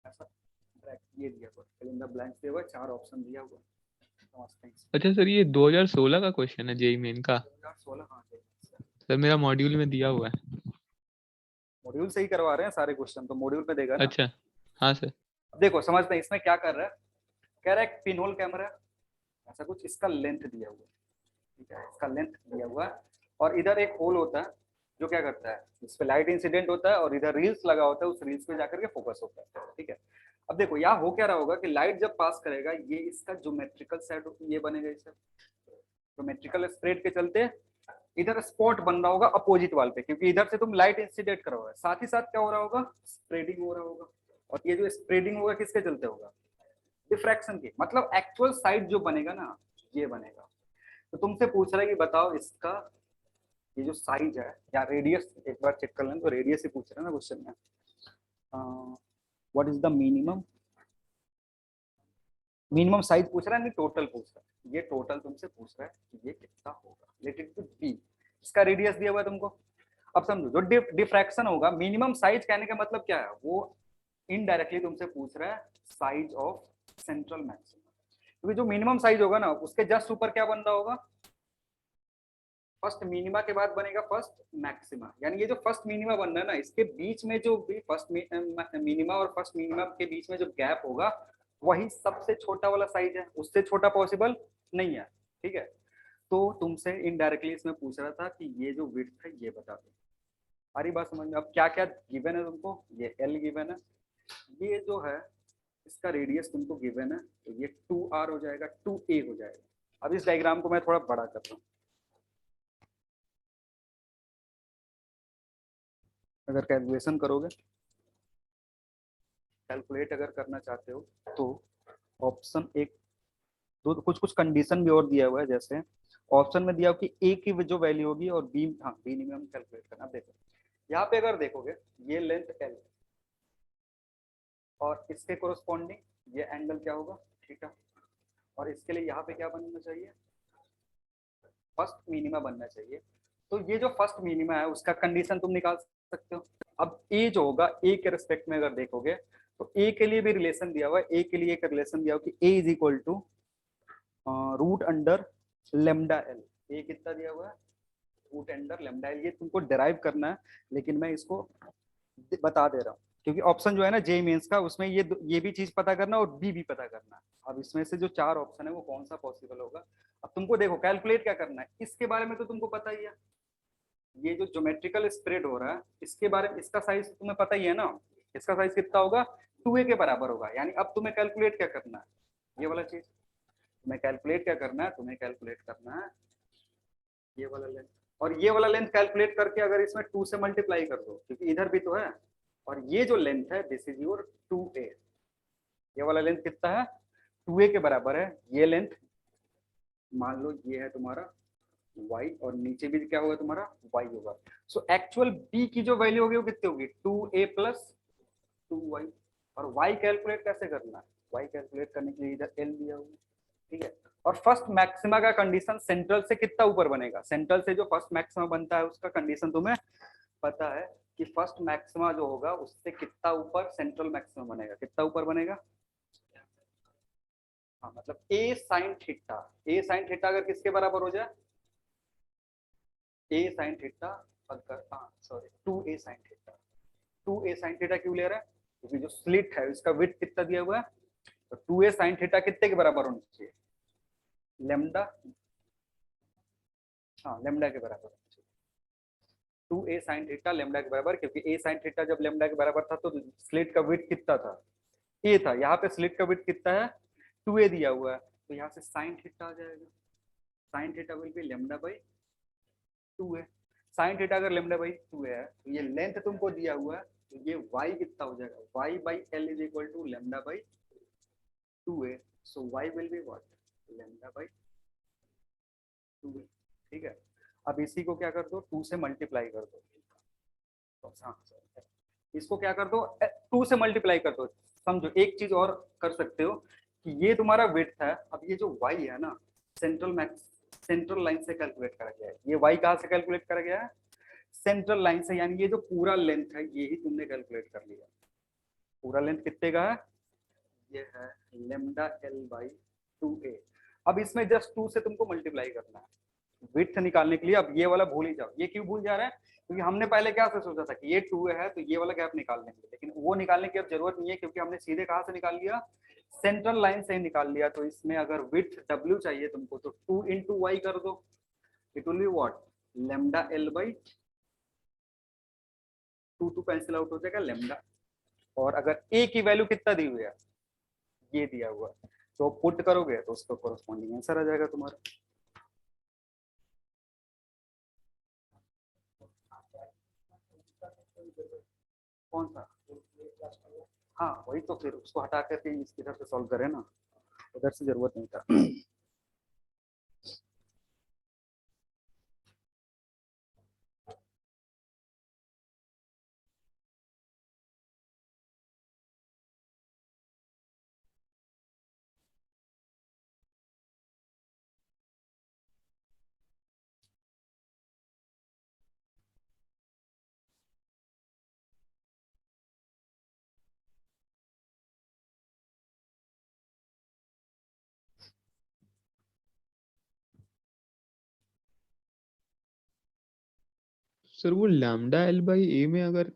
ऐसा ये दिया हुआ fill in the blanks दिया हुआ, 4 option दिया हुआ। समझते हैं अच्छा सर, ये 2016 का क्वेश्चन है जेईई मेन का 2016। हाँ सर, मेरा मॉड्यूल में दिया हुआ है। मॉड्यूल से ही करवा रहे हैं सारे क्वेश्चन, तो मॉड्यूल में देगा ना। अच्छा हाँ सर। अब देखो समझते हैं इसमें क्या कर रहा है। कह रहा है एक पिनहोल कैमरा ऐसा कुछ, इसका लेंथ दिया हुआ है, ठीक है, इसका लेंथ दिया हुआ है, और इधर एक होल होता है जो क्या करता है, इस पे लाइट इंसिडेंट होता है और इधर रील्स लगा होता है, उस रील्स पे जाकर के फोकस होता है, ठीक है। अब देखो यहाँ हो क्या रहा होगा कि लाइट जब पास करेगा, ये इसका ज्योमेट्रिकल सेट ये बनेगा, इसका ज्योमेट्रिकल स्प्रेड के चलते इधर स्पॉट बन रहा होगा अपोजिट वाल पे, क्योंकि इधर से तुम लाइट इंसिडेंट करोगे, साथ ही साथ क्या हो रहा होगा, स्प्रेडिंग हो रहा होगा, और ये जो स्प्रेडिंग होगा किसके चलते होगा, डिफ्रैक्शन की, मतलब एक्चुअल साइड जो बनेगा ना ये बनेगा। तो तुमसे पूछ रहा है कि बताओ इसका ये जो साइज है या रेडियस, एक बार चेक कर लें, तो रेडियस ही पूछ रहे हैं ना क्वेश्चन में। What is the minimum size पूछ रहा है, नहीं टोटल पूछ रहा है, ये टोटल तुमसे पूछ रहा है कि ये कितना होगा रिलेटेड टू बी, इसका रेडियस दिया हुआ है तुमको। अब समझो जो डिफ्रैक्शन होगा, मिनिमम साइज कहने का मतलब क्या है, वो इनडायरेक्टली तुमसे पूछ रहा है साइज ऑफ सेंट्रल मैक्सिमा, क्योंकि जो मिनिमम साइज होगा ना उसके जस्ट ऊपर क्या बन रहा होगा, फर्स्ट मिनिमा के बाद बनेगा फर्स्ट मैक्सिमा, यानी ये जो फर्स्ट मिनिमा बन रहा है ना, इसके बीच में जो भी फर्स्ट मिनिमा और फर्स्ट मिनिमा के बीच में जो गैप होगा वही सबसे छोटा वाला साइज है, उससे छोटा पॉसिबल नहीं है, ठीक है। तो तुमसे इनडायरेक्टली इसमें पूछ रहा था कि ये जो विड्थ है ये बता दो। सारी बात समझ में। अब क्या क्या गिवन है तुमको, ये एल गिवन है, ये जो है इसका रेडियस तुमको गिवन है, तो ये 2r हो जाएगा, 2a हो जाएगा। अब इस डायग्राम को मैं थोड़ा बड़ा कर रहा हूँ, अगर कैलकुलेशन करोगे, कैलकुलेट अगर करना चाहते हो तो ऑप्शन एक दो कुछ कंडीशन भी और दिया हुआ है, जैसे ऑप्शन में दिया हो कि ए की जो वैल्यू होगी और बी, हाँ बी मिनिमम कैलकुलेट करना। देखो यहाँ पे अगर देखोगे ये लेंथ एल और इसके कोरस्पॉन्डिंग ये एंगल क्या होगा, थीटा, और इसके लिए यहाँ पे क्या बनना चाहिए, फर्स्ट मिनिमा बनना चाहिए। तो ये जो फर्स्ट मिनिमा है उसका कंडीशन तुम निकाल सकते हो। अब ए जो होगा, ए के रिस्पेक्ट में अगर देखोगे तो ए के लिए भी रिलेशन दिया हुआ है, ए के लिए एक रिलेशन दिया हुआ कि a is equal to root under lambda l. A कितना दिया हुआ है, रूट अंडर लेमडा एल। ये तुमको डिराइव करना है, लेकिन मैं इसको बता दे रहा हूँ क्योंकि ऑप्शन जो है ना जेईई मेंस का, उसमें ये भी चीज पता करना और बी भी पता करना है। अब इसमें से जो 4 ऑप्शन है वो कौन सा पॉसिबल होगा। अब तुमको देखो कैलकुलेट क्या करना है, इसके बारे में तो तुमको पता ही है, ये जो ज्योमेट्रिकल स्प्रेड हो रहा है इसके बारे में, इसका साइज तुम्हें पता ही है ना, इसका साइज कितना होगा, 2a के बराबर होगा। यानी अब तुम्हें कैलकुलेट क्या करना है, ये वाला चीज तुम्हें कैलकुलेट क्या करना है, तुम्हें कैलकुलेट करना है ये वाला लेंथ, और ये वाला लेंथ कैलकुलेट करके अगर इसमें 2 से मल्टीप्लाई कर दो, क्योंकि इधर भी तो है, और ये जो लेंथ है दिस इज योर 2a, ये वाला लेंथ कितना है 2a के बराबर है, ये लेंथ मान लो ये है तुम्हारा y और नीचे भी क्या होगा तुम्हारा y होगा। सो एक्चुअल b की जो वैल्यू होगी वो कितनी होगी 2a प्लस 2y। और y कैलकुलेट कैसे करना है, y कैलकुलेट करने के लिए इधर l दिया हुआ है, ठीक है। और फर्स्ट मैक्सिमा का कंडीशन सेंट्रल से कितना ऊपर बनेगा, सेंट्रल से जो फर्स्ट मैक्सिमा बनता है उसका कंडीशन तुम्हें पता है कि फर्स्ट मैक्सिमा जो होगा उससे कितना ऊपर सेंट्रल मैक्सिमा बनेगा, कितना ऊपर बनेगा। हाँ मतलब a sine theta, a sine theta अगर किसके बराबर हो जाए, a साइन थीटा अगर sorry 2a sine theta, 2a sine theta क्यों ले रहा है क्योंकि जो स्लिट है उसका विड्थ कितना दिया हुआ है, तो 2a साइन थीटा कितने के बराबर होना चाहिए, लेमडा, हाँ लेमडा के बराबर होना चाहिए। 2a साइन थीटा लेमडा के बराबर, क्योंकि a साइन थीटा जब लेमडा के बराबर था तो स्लिट का विड्थ कितना था, a था। यहाँ पे स्लिट का विड्थ कितना है 2a दिया हुआ है, तो यहाँ से साइन थीटा आ जाएगा, sine theta will be lambda by 2a। Sign theta अगर लेमडा बाई 2a है तो ये लेंथ तुमको दिया हुआ है, तो ये y कितना हो जाएगा, y by l is equal to lambda by 2a। So y will be what, lambda by 2a, ठीक है। अब इसी को क्या कर दो 2 से मल्टीप्लाई कर दो, तो इसको क्या कर दो 2 से मल्टीप्लाई कर दो। समझो एक चीज और कर सकते हो कि ये तुम्हारा विड्थ है, अब ये जो y है ना सेंट्रल मैक्स, सेंट्रल लाइन से कैलकुलेट करा गया है, ये y कहाँ से कैलकुलेट करा गया है, सेंट्रल लाइन से, यानी ये जो पूरा लेंथ है ये ही तुमने कैलकुलेट कर लिया। पूरा लेंथ कितने का है, ये है लेमडा एल बाई 2a। अब इसमें जस्ट 2 से तुमको मल्टीप्लाई करना है विड्थ निकालने के लिए। अब ये वाला भूल ही जाओ, ये क्यों भूल जा रहा है, क्योंकि हमने पहले क्या से सोचा था कि ये 2 है तो ये वाला गैप निकाल लेंगे, लेकिन वो निकालने की अब जरूरत नहीं है क्योंकि हमने सीधे कहाँ से निकाल लिया, सेंट्रल लाइन से ही निकाल लिया। तो इसमें अगर विड्थ w चाहिए तुमको तो 2 इंटू वाई कर दो, it will be what, lambda l by 2, 2 cancel out हो जाएगा लेमडा। और अगर a की वैल्यू कितना दी हुई है, ये दिया हुआ है, तो पुट करोगे तो उसका कोरस्पॉन्डिंग आंसर आ जाएगा तुम्हारा। कौन सा, हाँ वही तो, फिर उसको हटा करके इसकी तरफ से सॉल्व करें ना, उधर से जरूरत नहीं था। सर वो लैम्डा एल बाई ए में अगर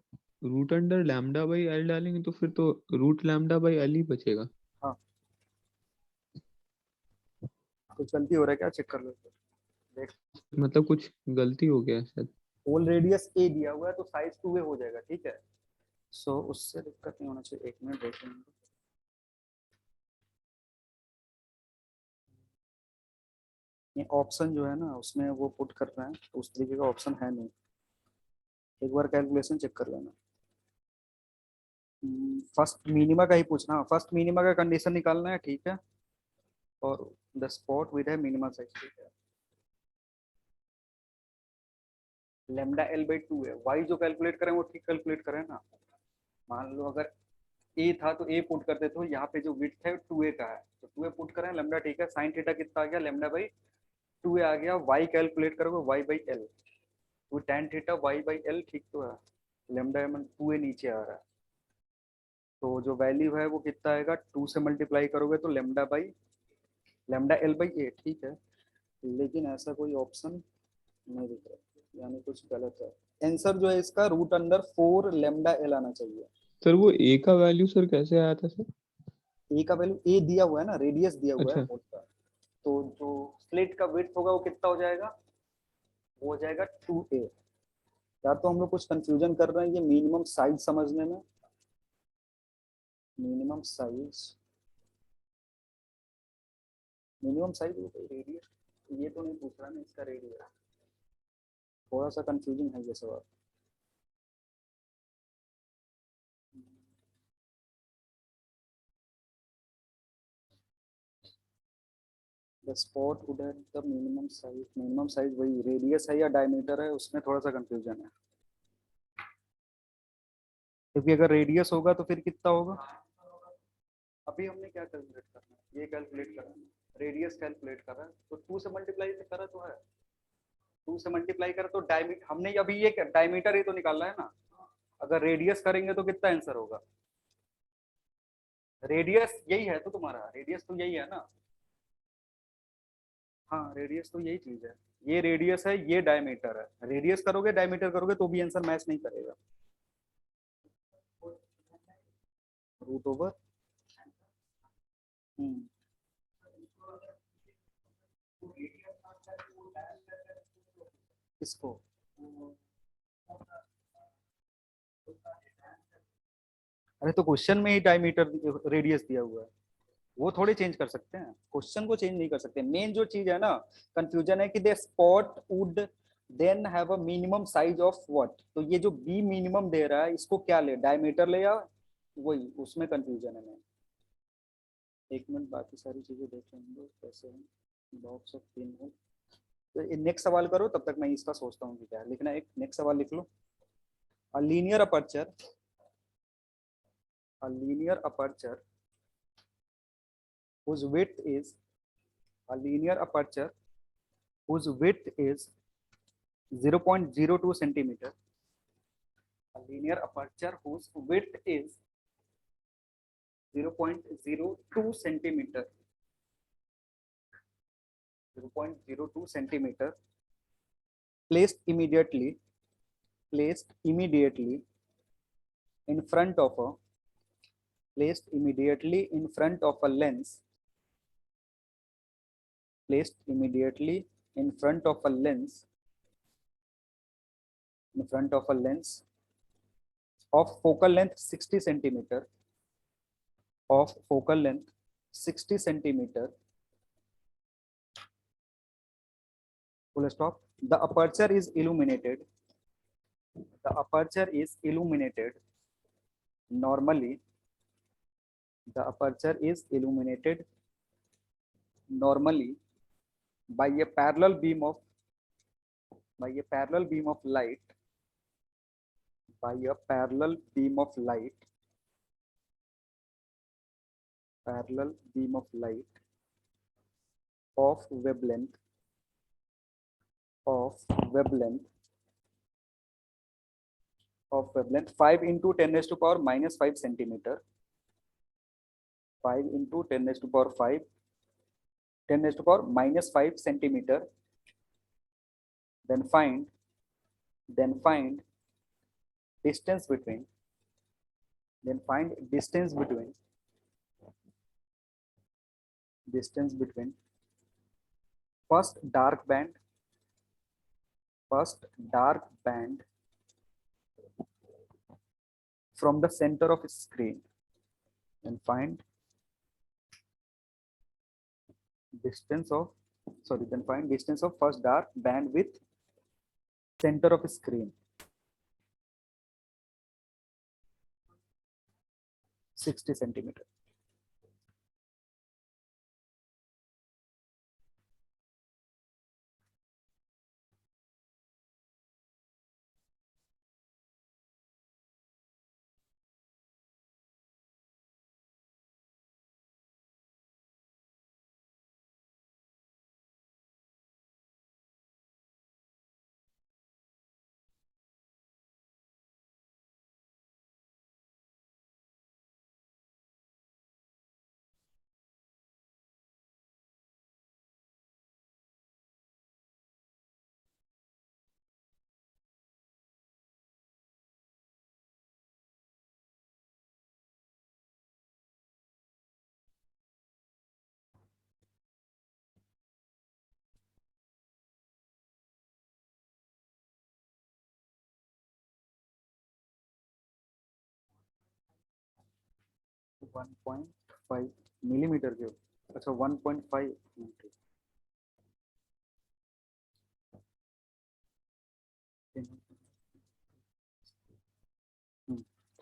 root under lambda by L डालेंगे तो फिर तो रूट लैम्डा बाई एल ही बचेगा। हाँ कुछ गलती हो रहा है क्या, चेक कर लो देख। मतलब कुछ गलती हो गया है शायद। होल रेडियस ए दिया हुआ है तो साइज 2a हो जाएगा, ठीक है। सो उससे दिक्कत नहीं होना चाहिए, एक मिनट देख लेंगे। ये ऑप्शन जो है ना उसमें वो पुट कर रहे हैं तो उस तरीके का ऑप्शन है नहीं, एक बार कैलकुलेशन चेक कर लेना। फर्स्ट मिनिमा का ही पूछना, फर्स्ट मिनिमा का कंडीशन निकालना है, ठीक है। और द स्पॉट विद है मिनिमा साइज, ठीक है। लेमडा एल बाई 2 है, वाई जो कैलकुलेट करें वो ठीक कैलकुलेट करें ना। मान लो अगर ए था तो ए पुट करते तो यहाँ पे जो विड्थ है 2a का है तो 2a पुट करें, लेमडा ठीक है, साइन थीटा कितना आ गया लेमडा बाई 2a आ गया, वाई कैलकुलेट करोगे वाई बाई एल, तो tan theta Y by L ठीक तो है, लेमडा में 2a नीचे आ रहा है, तो जो वैल्यू है वो कितना आएगा 2 से मल्टीप्लाई करोगे तो lambda by lambda l by a, ठीक है। लेकिन ऐसा कोई ऑप्शन नहीं दिख रहा, यानी कुछ गलत है। आंसर जो है इसका रूट अंडर 4 लेमडा एल आना चाहिए। सर वो ए का वैल्यू सर कैसे आया था सर। ए का वैल्यू ए दिया हुआ है ना, रेडियस दिया हुआ है अच्छा होल का, तो जो स्लिट का विड्थ होगा वो कितना हो जाएगा, वो हो जाएगा 2a। या तो हम लोग कुछ कंफ्यूजन कर रहे हैं ये मिनिमम साइज समझने में, minimum size, minimum size radius, ये तो नहीं पूछ रहा ना इसका रेडियस, थोड़ा सा कंफ्यूजिंग है ये सवाल। The spot would have the minimum size वही रेडियस है या डायमीटर है, उसमें थोड़ा सा कंफ्यूजन है, क्योंकि अगर रेडियस होगा तो फिर कितना होगा। अभी हमने क्या कैलकुलेट करना है, ये कैलकुलेट करना है, रेडियस कैलकुलेट कर रहा है तो 2 से मल्टीप्लाई करा तो है, 2 से मल्टीप्लाई करा तो डायमीटर, हमने अभी ये डायमीटर ही तो निकालना है ना, अगर रेडियस करेंगे तो कितना आंसर होगा। रेडियस यही है तो तुम्हारा, रेडियस तो यही है ना। हाँ रेडियस तो यही चीज है, ये रेडियस है ये डायमीटर है, रेडियस करोगे डायमीटर करोगे तो भी आंसर मैच नहीं करेगा। रूट ओवर इसको, अरे तो क्वेश्चन में ही डायमीटर रेडियस दिया हुआ है, वो थोड़ी चेंज कर सकते हैं, क्वेश्चन को चेंज नहीं कर सकते। मेन जो चीज है ना, कंफ्यूजन है कि the spot would then have a minimum size of what, तो ये जो बी मिनिमम दे रहा है इसको क्या ले, डायमीटर ले या वही, उसमें कंफ्यूजन है। मैं एक मिनट बाकी सारी चीजें देख लेंगे कैसे है, बॉक्स ऑफ 3 है। तो नेक्स्ट सवाल करो, तब तक मैं इसका सोचता हूँ कि क्या लिखना है। एक नेक्स्ट सवाल लिख लो। A linear aperture, a linear aperture whose width is a linear aperture whose width is 0.02 centimeter, a linear aperture whose width is 0.02 centimeter, 0.02 centimeter, placed immediately in front of a placed immediately in front of a lens, placed immediately in front of a lens, in front of a lens of focal length 60 centimeter, of focal length 60 centimeter, full stop. The aperture is illuminated, the aperture is illuminated normally, the aperture is illuminated normally by a parallel beam of light, by a parallel beam of light, parallel beam of light of wavelength, of wavelength, of wavelength 5 into 10 raised to power minus 5 centimeter, 5 into 10 raised to power 5, 10 raised to power minus 5 centimeter, then find distance between, then find distance between first dark band, first dark band from the center of screen, and find distance of, sorry, then find distance of first dark band with center of screen 60 centimeter. तो 1.5 millimetre के, अच्छा 1.5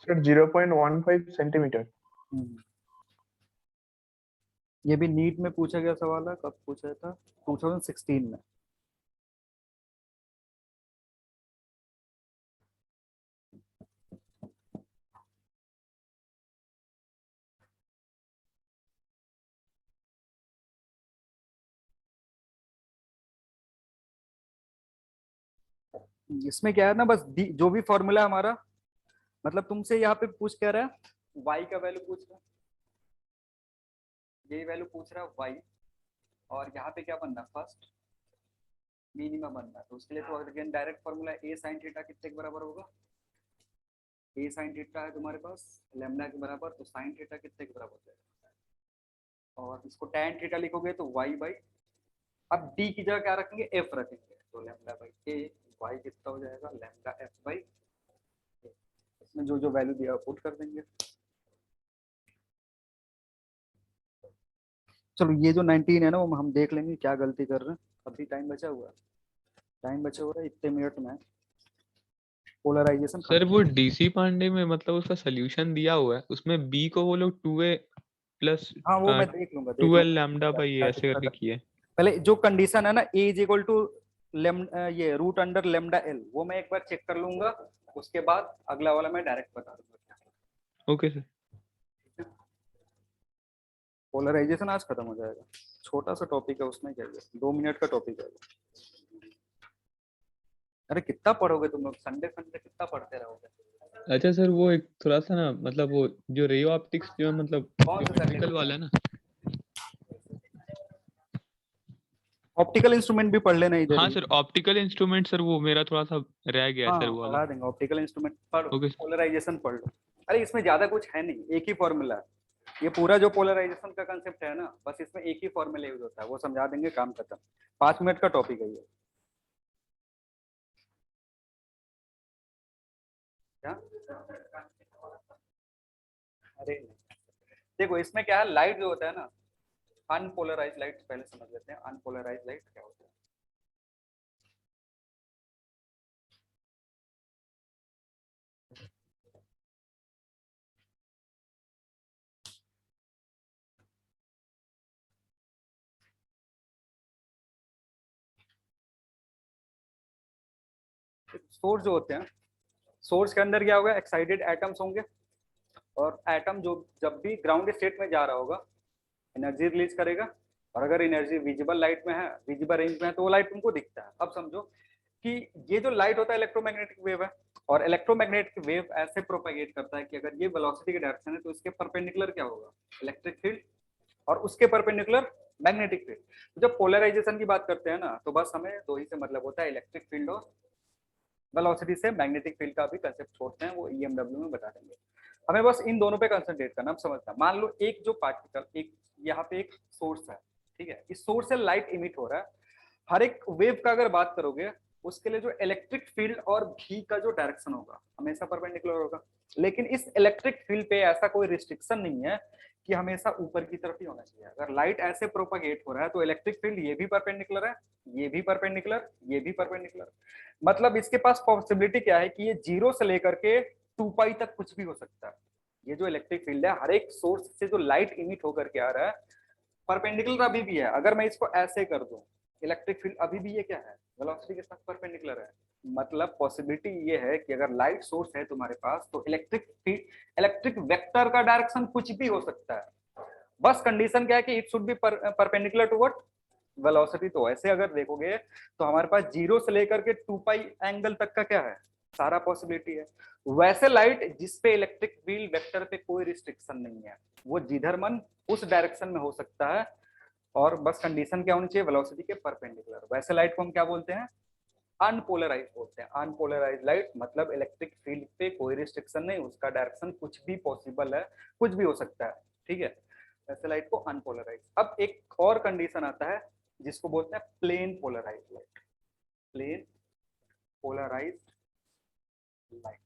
sir 0.15 centimetre. ये भी NEET में पूछा गया सवाल है। कब पूछा था? 2016 में। इसमें क्या है ना, बस जो भी फॉर्मूला हमारा, मतलब तुमसे यहाँ पे पूछ क्या रहा है, y का वैल्यू पूछ रहा है, ये वैल्यू पूछ रहा है y, और यहाँ पे क्या बनना, फर्स्ट मिनिमम बनना है। तो उसके लिए तो again direct formula a sin theta कितने के बराबर होगा, a sin थीटा है तुम्हारे पास लैम्डा के बराबर, तो sin थीटा कितने के बराबर हो जाएगा, और इसको tan थीटा लिखोगे तो y बाई, अब d की जगह क्या रखेंगे, f रखेंगे, तो लैम्डा बाई a, y कितना हो जाएगा, लैम्डा f बाई, इसमें जो जो वैल्यू दिया पुट कर देंगे। चलो ये जो 19 है ना, वो हम देख लेंगे क्या गलती कर रहे हैं। अभी टाइम बचा हुआ है, टाइम बचा हुआ है, इतने मिनट में पोलराइजेशन सर वो डीसी पांडे में मतलब उसका सोल्यूशन दिया हुआ है, उसमें बी को वो लोग 2a प्लस हाँ वो मैं देख लूंगा 12 लैम्डा बाई क्या ऐसे दिक्कत करके है। किए। पहले जो कंडीशन है ना, ए इज इक्वल टू ये रूट अंडर लेमडा एल, वो मैं एक बार चेक कर लूंगा, उसके बाद अगला वाला मैं डायरेक्ट बता दूंगा। Okay sir. पोलराइजेशन आज खत्म हो जाएगा, छोटा सा टॉपिक है, उसमें क्या है, 2 मिनट का टॉपिक है। अरे कितना पढ़ोगे तुम लोग, संडे संडे कितना पढ़ते रहोगे। अच्छा सर वो एक थोड़ा सा ना मतलब वो जो रे ऑप्टिक्स जो है मतलब कौन जो सा मेडिकल वाला है ना। ऑप्टिकल इंस्ट्रूमेंट भी पढ़ लेना इधर हाँ ही। सर ऑप्टिकल इंस्ट्रूमेंट सर वो मेरा थोड़ा सा रह गया है सर हाँ वो वाला। पढ़ा देंगे, ऑप्टिकल इंस्ट्रूमेंट पढ़, ओके सर। पोलराइजेशन पढ़ लो। अरे इसमें ज्यादा कुछ है नहीं, एक ही फॉर्मूला है, ये पूरा जो पोलराइजेशन का कंसेप्ट है ना, बस इसमें एक ही फॉर्मूला यूज होता है, वो समझा देंगे, काम खत्म। 5 मिनट का टॉपिक है ये। क्या? अरे नहीं। देखो इसमें क्या है, लाइट जो होता है ना, अनपोलराइज लाइट पहले समझ लेते हैं, अनपोलराइज लाइट क्या होता है। सोर्स जो होते हैं, सोर्स के अंदर क्या होगा, एक्साइटेड एटम्स होंगे, और एटम जो जब भी ग्राउंड स्टेट में जा रहा होगा एनर्जी रिलीज करेगा, और अगर एनर्जी विजिबल लाइट में है, विजिबल रेंज में है, तो वो लाइट तुमको दिखता है। अब समझो कि ये जो लाइट होता है इलेक्ट्रोमैग्नेटिक वेव है, और इलेक्ट्रोमैग्नेटिक वेव ऐसे प्रोपेगेट करता है कि अगर ये वेलोसिटी की डायरेक्शन है तो इसके परपेंडिकुलर क्या होगा, इलेक्ट्रिक फील्ड, और उसके परपेंडिकुलर मैग्नेटिक फील्ड। तो जब पोलराइजेशन की बात करते हैं ना, तो बस हमें दो ही से मतलब होता है, इलेक्ट्रिक फील्ड और वेलोसिटी से मैग्नेटिक फील्ड का भी कंसेप्ट छोड़ते हैं, वो ईएमडब्ल्यू में बता देंगे। हमें बस इन दोनों पे कंसंट्रेट करना। अब समझना, मान लो एक जो पार्टिकल, एक यहाँ पे एक सोर्स है, ठीक है, इस सोर्स से लाइट इमिट हो रहा है, हर एक वेव का अगर बात करोगे, उसके लिए जो इलेक्ट्रिक फील्ड और भी का जो डायरेक्शन होगा हमेशा परपेंडिकुलर होगा। लेकिन इस इलेक्ट्रिक फील्ड पे ऐसा कोई रिस्ट्रिक्शन नहीं है कि हमेशा ऊपर की तरफ ही होना चाहिए। अगर लाइट ऐसे प्रोपागेट हो रहा है तो इलेक्ट्रिक फील्ड ये भी परपेंडिकुलर है, ये भी परपेंडिकुलर, ये भी परपेंडिकुलर। मतलब इसके पास पॉसिबिलिटी क्या है कि ये 0 से लेकर के 2 पाई तक कुछ भी हो सकता है। ये जो इलेक्ट्रिक फील्ड है, हर एक सोर्स से जो लाइट इमिट होकर के आ रहा है, परपेंडिकुलर अभी भी है। अगर मैं इसको ऐसे कर दूं, इलेक्ट्रिक फील्ड अभी भी ये क्या है, वेलोसिटी के साथ परपेंडिकुलर है। मतलब पॉसिबिलिटी ये है कि अगर लाइट सोर्स है तुम्हारे पास, तो इलेक्ट्रिक फील्ड, इलेक्ट्रिक वेक्टर का डायरेक्शन कुछ भी हो सकता है। बस कंडीशन क्या है कि it should be perpendicular to what, velocity. तो ऐसे अगर देखोगे तो हमारे पास 0 से लेकर के 2 पाई एंगल तक का क्या है, सारा पॉसिबिलिटी है। वैसे लाइट जिसपे इलेक्ट्रिक फील्ड वेक्टर पे कोई रिस्ट्रिक्शन नहीं है, वो जिधर मन उस डायरेक्शन में हो सकता है, और बस कंडीशन क्या होनी चाहिए, वेलोसिटी के परपेंडिकुलर। वैसे लाइट को हम क्या बोलते हैं, अनपोलराइज बोलते हैं। अनपोलराइज लाइट मतलब इलेक्ट्रिक फील्ड पे कोई रिस्ट्रिक्शन नहीं, उसका डायरेक्शन कुछ भी पॉसिबल है, कुछ भी हो सकता है, ठीक है। वैसे लाइट को अनपोलराइज। अब एक और कंडीशन आता है जिसको बोलते हैं plane polarise light. Plane polarise light,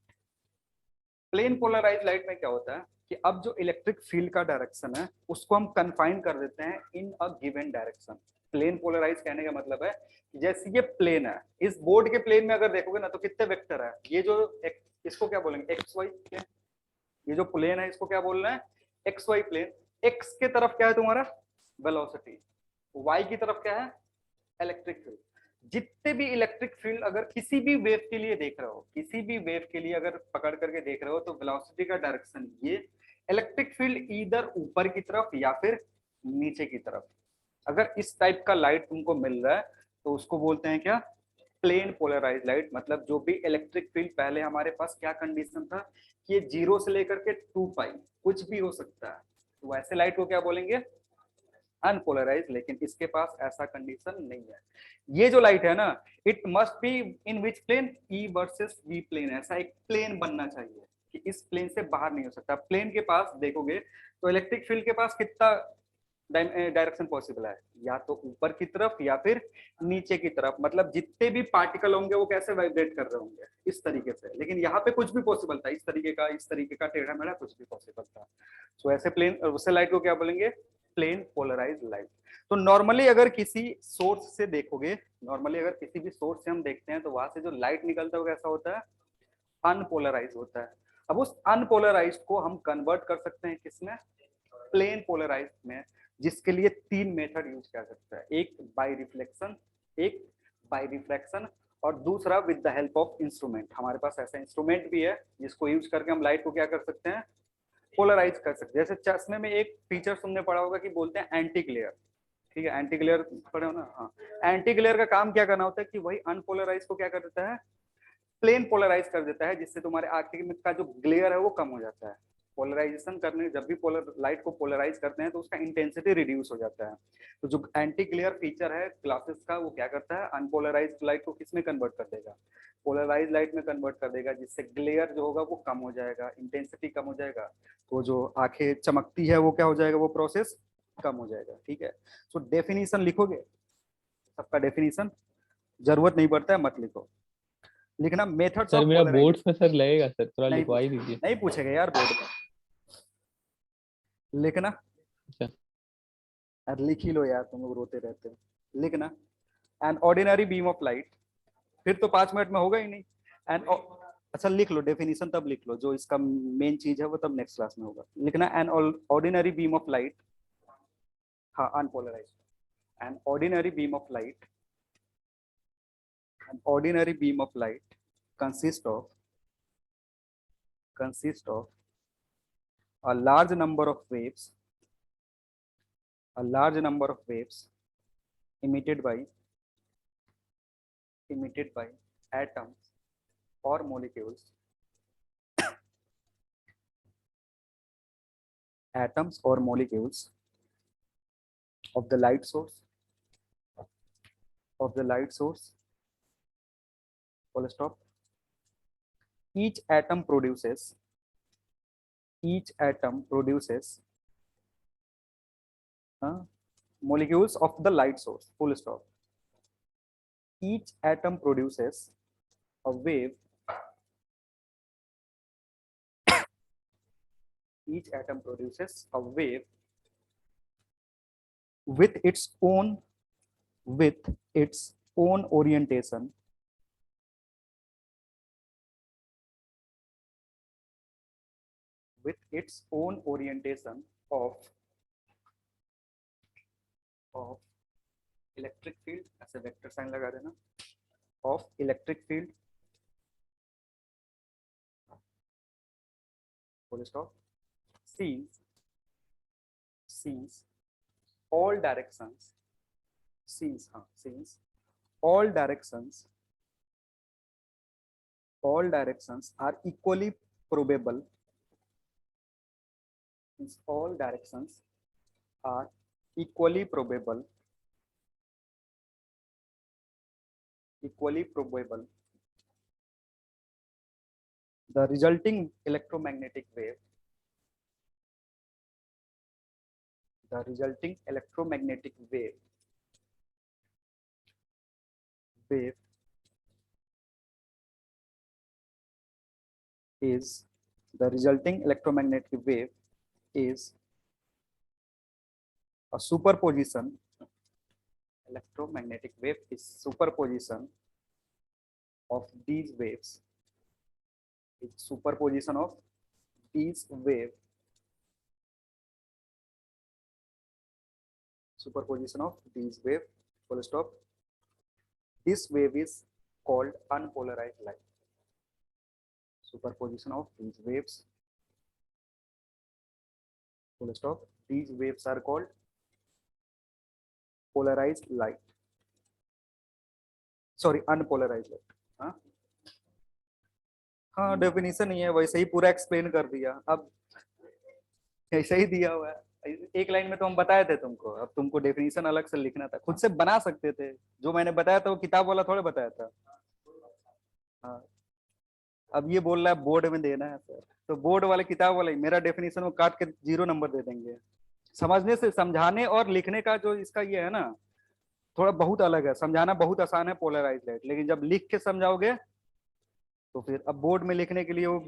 plane polarise light में क्या होता है कि अब जो इलेक्ट्रिक फील्ड का डायरेक्शन है उसको हम कन्फाइन कर देते हैं in a given direction. Plane polarise कहने का मतलब है जैसे ये प्लेन है, इस बोर्ड के प्लेन में अगर देखोगे ना, तो कितने वेक्टर है, ये जो इसको क्या बोलेंगे, एक्स वाई प्लेन। ये जो प्लेन है इसको क्या बोल रहे हैं, एक्स वाई प्लेन। एक्स के तरफ क्या है तुम्हारा, वेलोसिटी, वाई की तरफ क्या है, इलेक्ट्रिक फील्ड। जितने भी इलेक्ट्रिक फील्ड अगर किसी भी वेव के लिए देख रहे हो, किसी भी वेव के लिए अगर पकड़ करके देख रहे हो, तो वेलोसिटी का डायरेक्शन ये, इलेक्ट्रिक फील्ड इधर ऊपर की तरफ या फिर नीचे की तरफ। अगर इस टाइप का लाइट तुमको मिल रहा है तो उसको बोलते हैं क्या, प्लेन पोलराइज लाइट। मतलब जो भी इलेक्ट्रिक फील्ड, पहले हमारे पास क्या कंडीशन था कि ये 0 से लेकर के 2 पाई कुछ भी हो सकता है, तो वैसे लाइट को क्या बोलेंगे, अनपोलराइज। लेकिन इसके पास ऐसा कंडीशन नहीं है। ये जो लाइट है ना, it must be in which plane, E versus V plane. ऐसा एक प्लेन बनना चाहिए कि इस प्लेन से बाहर नहीं हो सकता। प्लेन के पास देखोगे तो इलेक्ट्रिक फील्ड के पास कितना डायरेक्शन पॉसिबल है, या तो ऊपर की तरफ या फिर नीचे की तरफ। मतलब जितने भी पार्टिकल होंगे वो कैसे वाइब्रेट कर रहे होंगे, इस तरीके से। लेकिन यहाँ पे कुछ भी पॉसिबल था, इस तरीके का टेढ़ा मेढ़ा कुछ भी पॉसिबल था। तो ऐसे प्लेन, उसे लाइट को क्या बोलेंगे, प्लेन पोलराइज लाइट। तो नॉर्मली अगर किसी सोर्स से देखोगे, नॉर्मली अगर किसी भी सोर्स से हम देखते हैं तो वहां से जो लाइट निकलता है वो कैसा होता है, अनपोलराइज होता है। अब उस अनपोलराइज को हम कन्वर्ट कर सकते हैं किसमें, प्लेन पोलराइज में, जिसके लिए 3 मेथड यूज किया सकता है। एक बाय रिफ्लेक्शन, एक बाय रिफ्रैक्शन, और दूसरा with the help of instrument. हमारे पास ऐसा इंस्ट्रूमेंट भी है जिसको यूज करके हम लाइट को क्या कर सकते हैं, पोलराइज कर सकते हैं। जैसे चश्मे में एक फीचर तुमने पढ़ा होगा कि बोलते हैं एंटी ग्लेयर, ठीक है, एंटी ग्लेयर पढ़े हो ना, हाँ। एंटी ग्लेयर का काम क्या करना होता है कि वही अनपोलराइज को क्या कर देता है, प्लेन पोलराइज कर देता है, जिससे तुम्हारे आंखें में का जो ग्लेयर है वो कम हो जाता है। पोलराइजेशन करने, जब भी पोलर लाइट को पोलराइज करते हैं तो उसका इंटेंसिटी रिड्यूस हो जाता है। तो जो एंटी ग्लेयर फीचर है ग्लासेस का, वो क्या करता है, अनपोलराइज लाइट को किस में कन्वर्ट कर देगा, पोलराइज लाइट में कन्वर्ट कर देगा, जिससे ग्लेयर जो होगा वो कम हो जाएगा, इंटेंसिटी कम हो जाएगा। तो जो आंखें चमकती है वो क्या हो जाएगा, वो प्रोसेस कम हो जाएगा। ठीक है, सो डेफिनेशन लिखोगे, सबका डेफिनेशन जरूरत नहीं पड़ता है, मत लिखो। लिखना मेथड्स सर ऑफ मेरा बोर्ड्स पोलराइजेशन। में सर लगेगा सर, थोड़ा नहीं लिखवा ही पूछेगा, दीजिए। नहीं पूछेगा यार बोर्ड में, लिखना। अच्छा। यार लिख ही लो यार, तुम लोग रोते रहते हो। लिखना, an ordinary beam of light, फिर तो 5 मिनट में होगा ही नहीं। एन, अच्छा लिख लो डेफिनेशन, तब लिख लो जो इसका मेन चीज है वो तब नेक्स्ट क्लास में होगा। लिखना, an ordinary beam of light, हाँ unpolarise, an ordinary beam of light, an ordinary beam of light consists of a large number of waves, a large number of waves emitted by atoms or molecules, atoms or molecules of the light source, full stop. Each atom produces molecules of the light source, full stop. Each atom produces a wave, each atom produces a wave with its own orientation, with its own orientation of electric field, ऐसे vector sign लगा देना, of electric field, full stop. Since all directions, since all directions are equally probable, since all directions are equally probable, the resulting electromagnetic wave is the resulting electromagnetic wave is a superposition, electromagnetic wave is superposition of these waves, it's superposition of these wave Superposition of these wave, full stop. This wave is called unpolarized light. Superposition of these waves, full stop. These waves are called polarized light. Sorry, unpolarized light. हाँ हाँ, definition ही है, वैसे ही पूरा explain कर दिया। अब ऐसा ही दिया हुआ है, एक लाइन में तो हम बताए थे तुमको, अब तुमको डेफिनेशन अलग से लिखना था, खुद से बना सकते थे। जो मैंने बताया था वो किताब वाला थोड़े बताया था। हाँ, अब ये बोल रहा है बोर्ड में देना है सर, तो बोर्ड वाले किताब वाले मेरा डेफिनेशन वो काट के 0 नंबर दे देंगे। समझने से, समझाने और लिखने का जो इसका ये है ना, थोड़ा बहुत अलग है। समझाना बहुत आसान है पोलराइज लाइट, लेकिन जब लिख के समझाओगे तो फिर अब बोर्ड में लिखने के लिए वो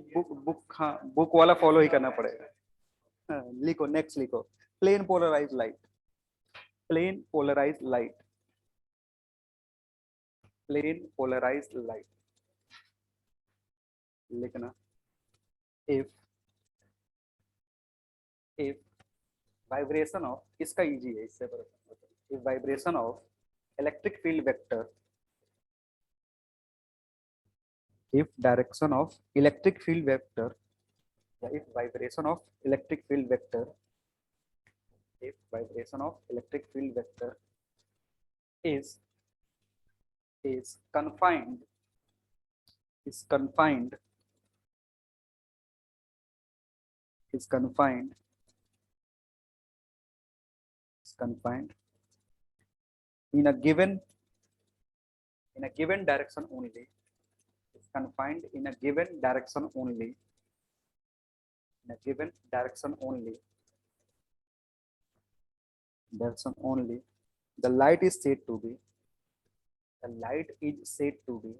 बुक हाँ बुक वाला फॉलो ही करना पड़ेगा। हाँ, लिखो, नेक्स्ट लिखो, plane polarise light. Plane polarise light, plane polarise light लिखना। इफ वाइब्रेशन ऑफ, इसका इजी है, इससे if vibration of electric field vector, if direction of electric field vector, if vibration of electric field vector, if vibration of electric field vector is confined, is confined, is confined, is confined in a given direction only, is confined in a given direction only, in a given direction only, direction only, the light is said to be, the light is said to be,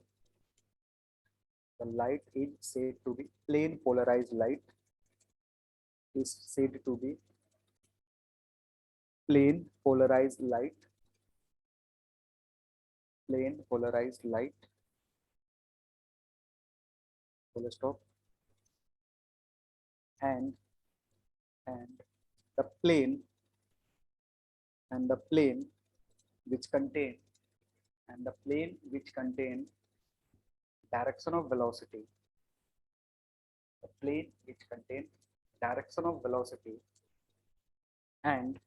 the light is said to be plane polarized light, is said to be plane polarized light, plane polarized light, full stop. And the plane which contain, and the plane which contain direction of velocity, the plane which contain direction of velocity and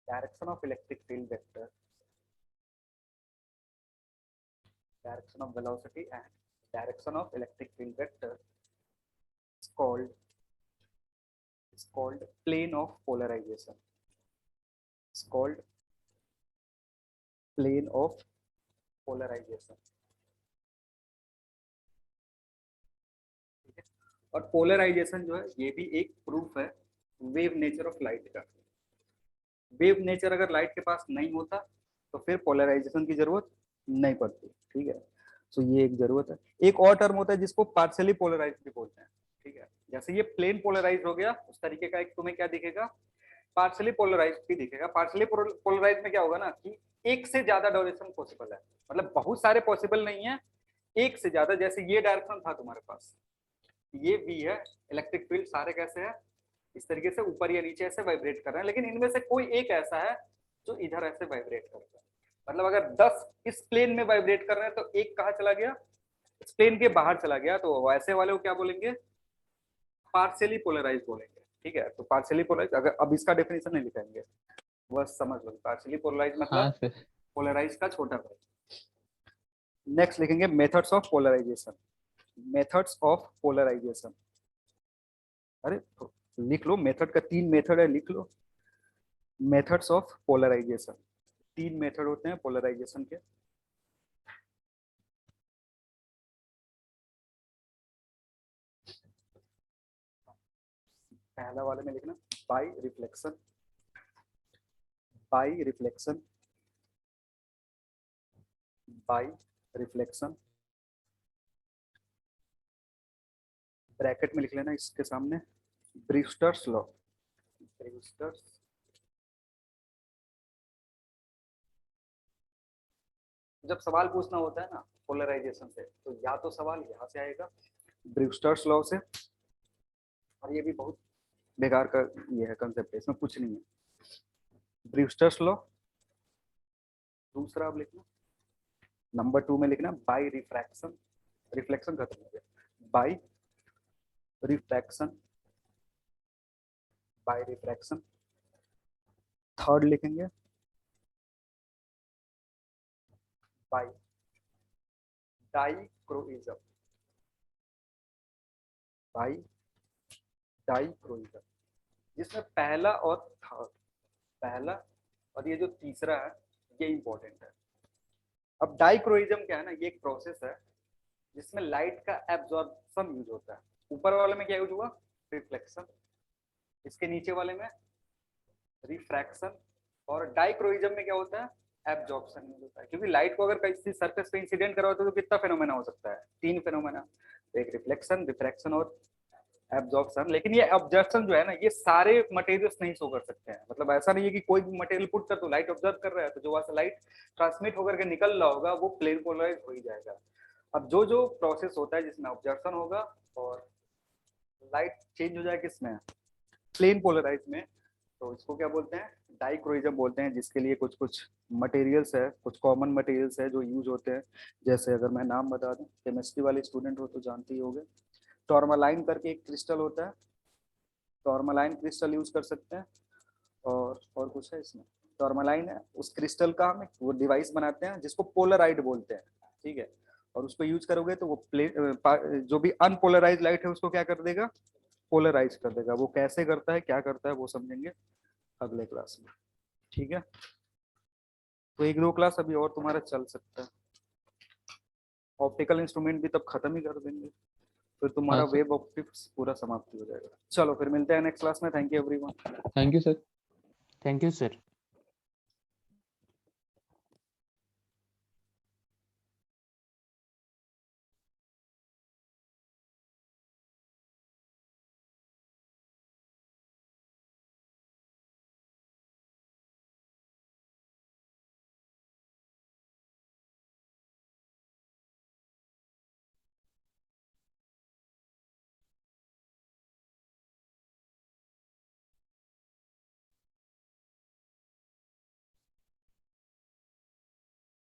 direction of electric field vector, direction of velocity and direction of electric field vector is called plane of polarization. It's called plane of polarization. और polarisation जो है ये भी एक proof है wave nature of light का। Wave nature अगर light के पास नहीं होता तो फिर पोलराइजेशन की जरूरत नहीं पड़ती। ठीक है, तो ये एक जरूरत है। एक और टर्म होता है जिसको पार्शियली पोलराइज भी बोलते हैं। ठीक है, जैसे ये प्लेन पोलराइज हो गया, उस तरीके का एक तुम्हें क्या दिखेगा, पार्शियली पोलराइज भी दिखेगा। पार्शियली पोलराइज में क्या होगा ना कि एक से ज्यादा डायरेक्शन पॉसिबल है, मतलब बहुत सारे पॉसिबल नहीं है, एक से ज्यादा। जैसे ये डायरेक्शन था तुम्हारे पास, ये V है, इलेक्ट्रिक फील्ड सारे कैसे हैं, इस तरीके से ऊपर या नीचे ऐसे वाइब्रेट कर रहे हैं, लेकिन इनमें से कोई एक ऐसा है जो इधर ऐसे वाइब्रेट करता है। मतलब अगर 10 इस प्लेन में वाइब्रेट कर रहे हैं तो एक कहाँ चला गया, इस प्लेन के बाहर चला गया, तो वैसे वाले को क्या बोलेंगे, पार्शियली पोलराइज बोलेंगे। ठीक है, तो पार्शियली पोलराइज, अगर अब इसका डेफिनेशन नहीं लिखेंगे, बस समझ लो पार्शियली पोलराइज मतलब पोलराइज का छोटा भाई। नेक्स्ट लिखेंगे methods of polarisation, methods of polarisation. अरे तो लिख लो, मेथड का 3 मेथड है, लिख लो मेथड्स ऑफ पोलराइजेशन। 3 मेथड होते हैं पोलराइजेशन के। पहला वाले में लिखना bye reflection, bye reflection, bye reflection, bracket में लिख लेना इसके सामने ब्रीस्टर्स लॉ, ब्रीस्टर्स। जब सवाल पूछना होता है ना पोलराइजेशन से, तो या तो सवाल यहाँ से आएगा ब्रीस्टर्स लॉ से, और ये भी बहुत बेकार का ये है कंसेप्ट है, इसमें कुछ नहीं है। Brewster's law. दूसरा आप लिखना, नंबर 2 में लिखना बाय रिफ्रैक्शन, रिफ्लेक्शन खत्म हो गया, by refraction, by refraction. Third लिखेंगे बाय डाइक्रोइज्म, बाय डाइक्रोइज्म, जिसमें पहला और थर्ड, पहला और ये जो तीसरा है ये इंपॉर्टेंट है। अब डाइक्रोइज्म क्या है ना, ये एक प्रोसेस है जिसमें लाइट का एब्जॉर्प्शन यूज होता है। ऊपर वाले में क्या यूज हुआ, रिफ्लेक्शन, इसके नीचे वाले में रिफ्रैक्शन, और डाइक्रोइज्म में क्या होता है, एब्जॉर्प्शन यूज होता है। क्योंकि लाइट को अगर किसी सरफेस पे इंसिडेंट करा होता है तो कितना फेनोमेना हो सकता है, 3 फेनोमेना, एक रिफ्लेक्शन, रिफ्रैक्शन और एब्जॉर्प्शन। लेकिन ये एब्जॉर्प्शन जो है ना, ये सारे मटेरियल्स नहीं शो कर सकते हैं। मतलब ऐसा नहीं है कि कोई भी मटेरियल पुट कर तो लाइट ऑब्जर्व कर रहा है तो जो वहां से लाइट ट्रांसमिट होकर के निकल रहा होगा वो प्लेन पोलराइज हो ही जाएगा। अब जो जो प्रोसेस होता है जिसमें ऑब्जर्वेशन होगा और लाइट चेंज हो जाए किसमें, प्लेन पोलराइज में, तो इसको क्या बोलते हैं, डाइक्रोइज्म बोलते हैं। जिसके लिए कुछ कुछ मटेरियल्स है, कुछ कॉमन मटेरियल्स है जो यूज होते हैं। जैसे अगर मैं नाम बता दूं, केमिस्ट्री वाले स्टूडेंट हो तो जानते ही होंगे, टॉर्मालाइन करके एक क्रिस्टल होता है, टॉर्मालाइन क्रिस्टल यूज कर सकते हैं। और कुछ है इसमें, टॉर्मालाइन है, उस क्रिस्टल का हम वो डिवाइस बनाते हैं जिसको पोलराइड बोलते हैं, ठीक है। और उसको यूज करोगे तो वो जो भी अनपोलराइज लाइट है उसको क्या कर देगा, पोलराइज कर देगा। वो कैसे करता है, क्या करता है, वो समझेंगे अगले क्लास में, ठीक है। तो 1-2 क्लास अभी और तुम्हारा चल सकता है। ऑप्टिकल इंस्ट्रूमेंट भी तब खत्म ही कर देंगे, फिर तुम्हारा हाँ सर, वेब ऑप्टिक्स पूरा समाप्त हो जाएगा। चलो फिर मिलते हैं नेक्स्ट क्लास में। Thank you everyone. Thank you sir. Thank you sir.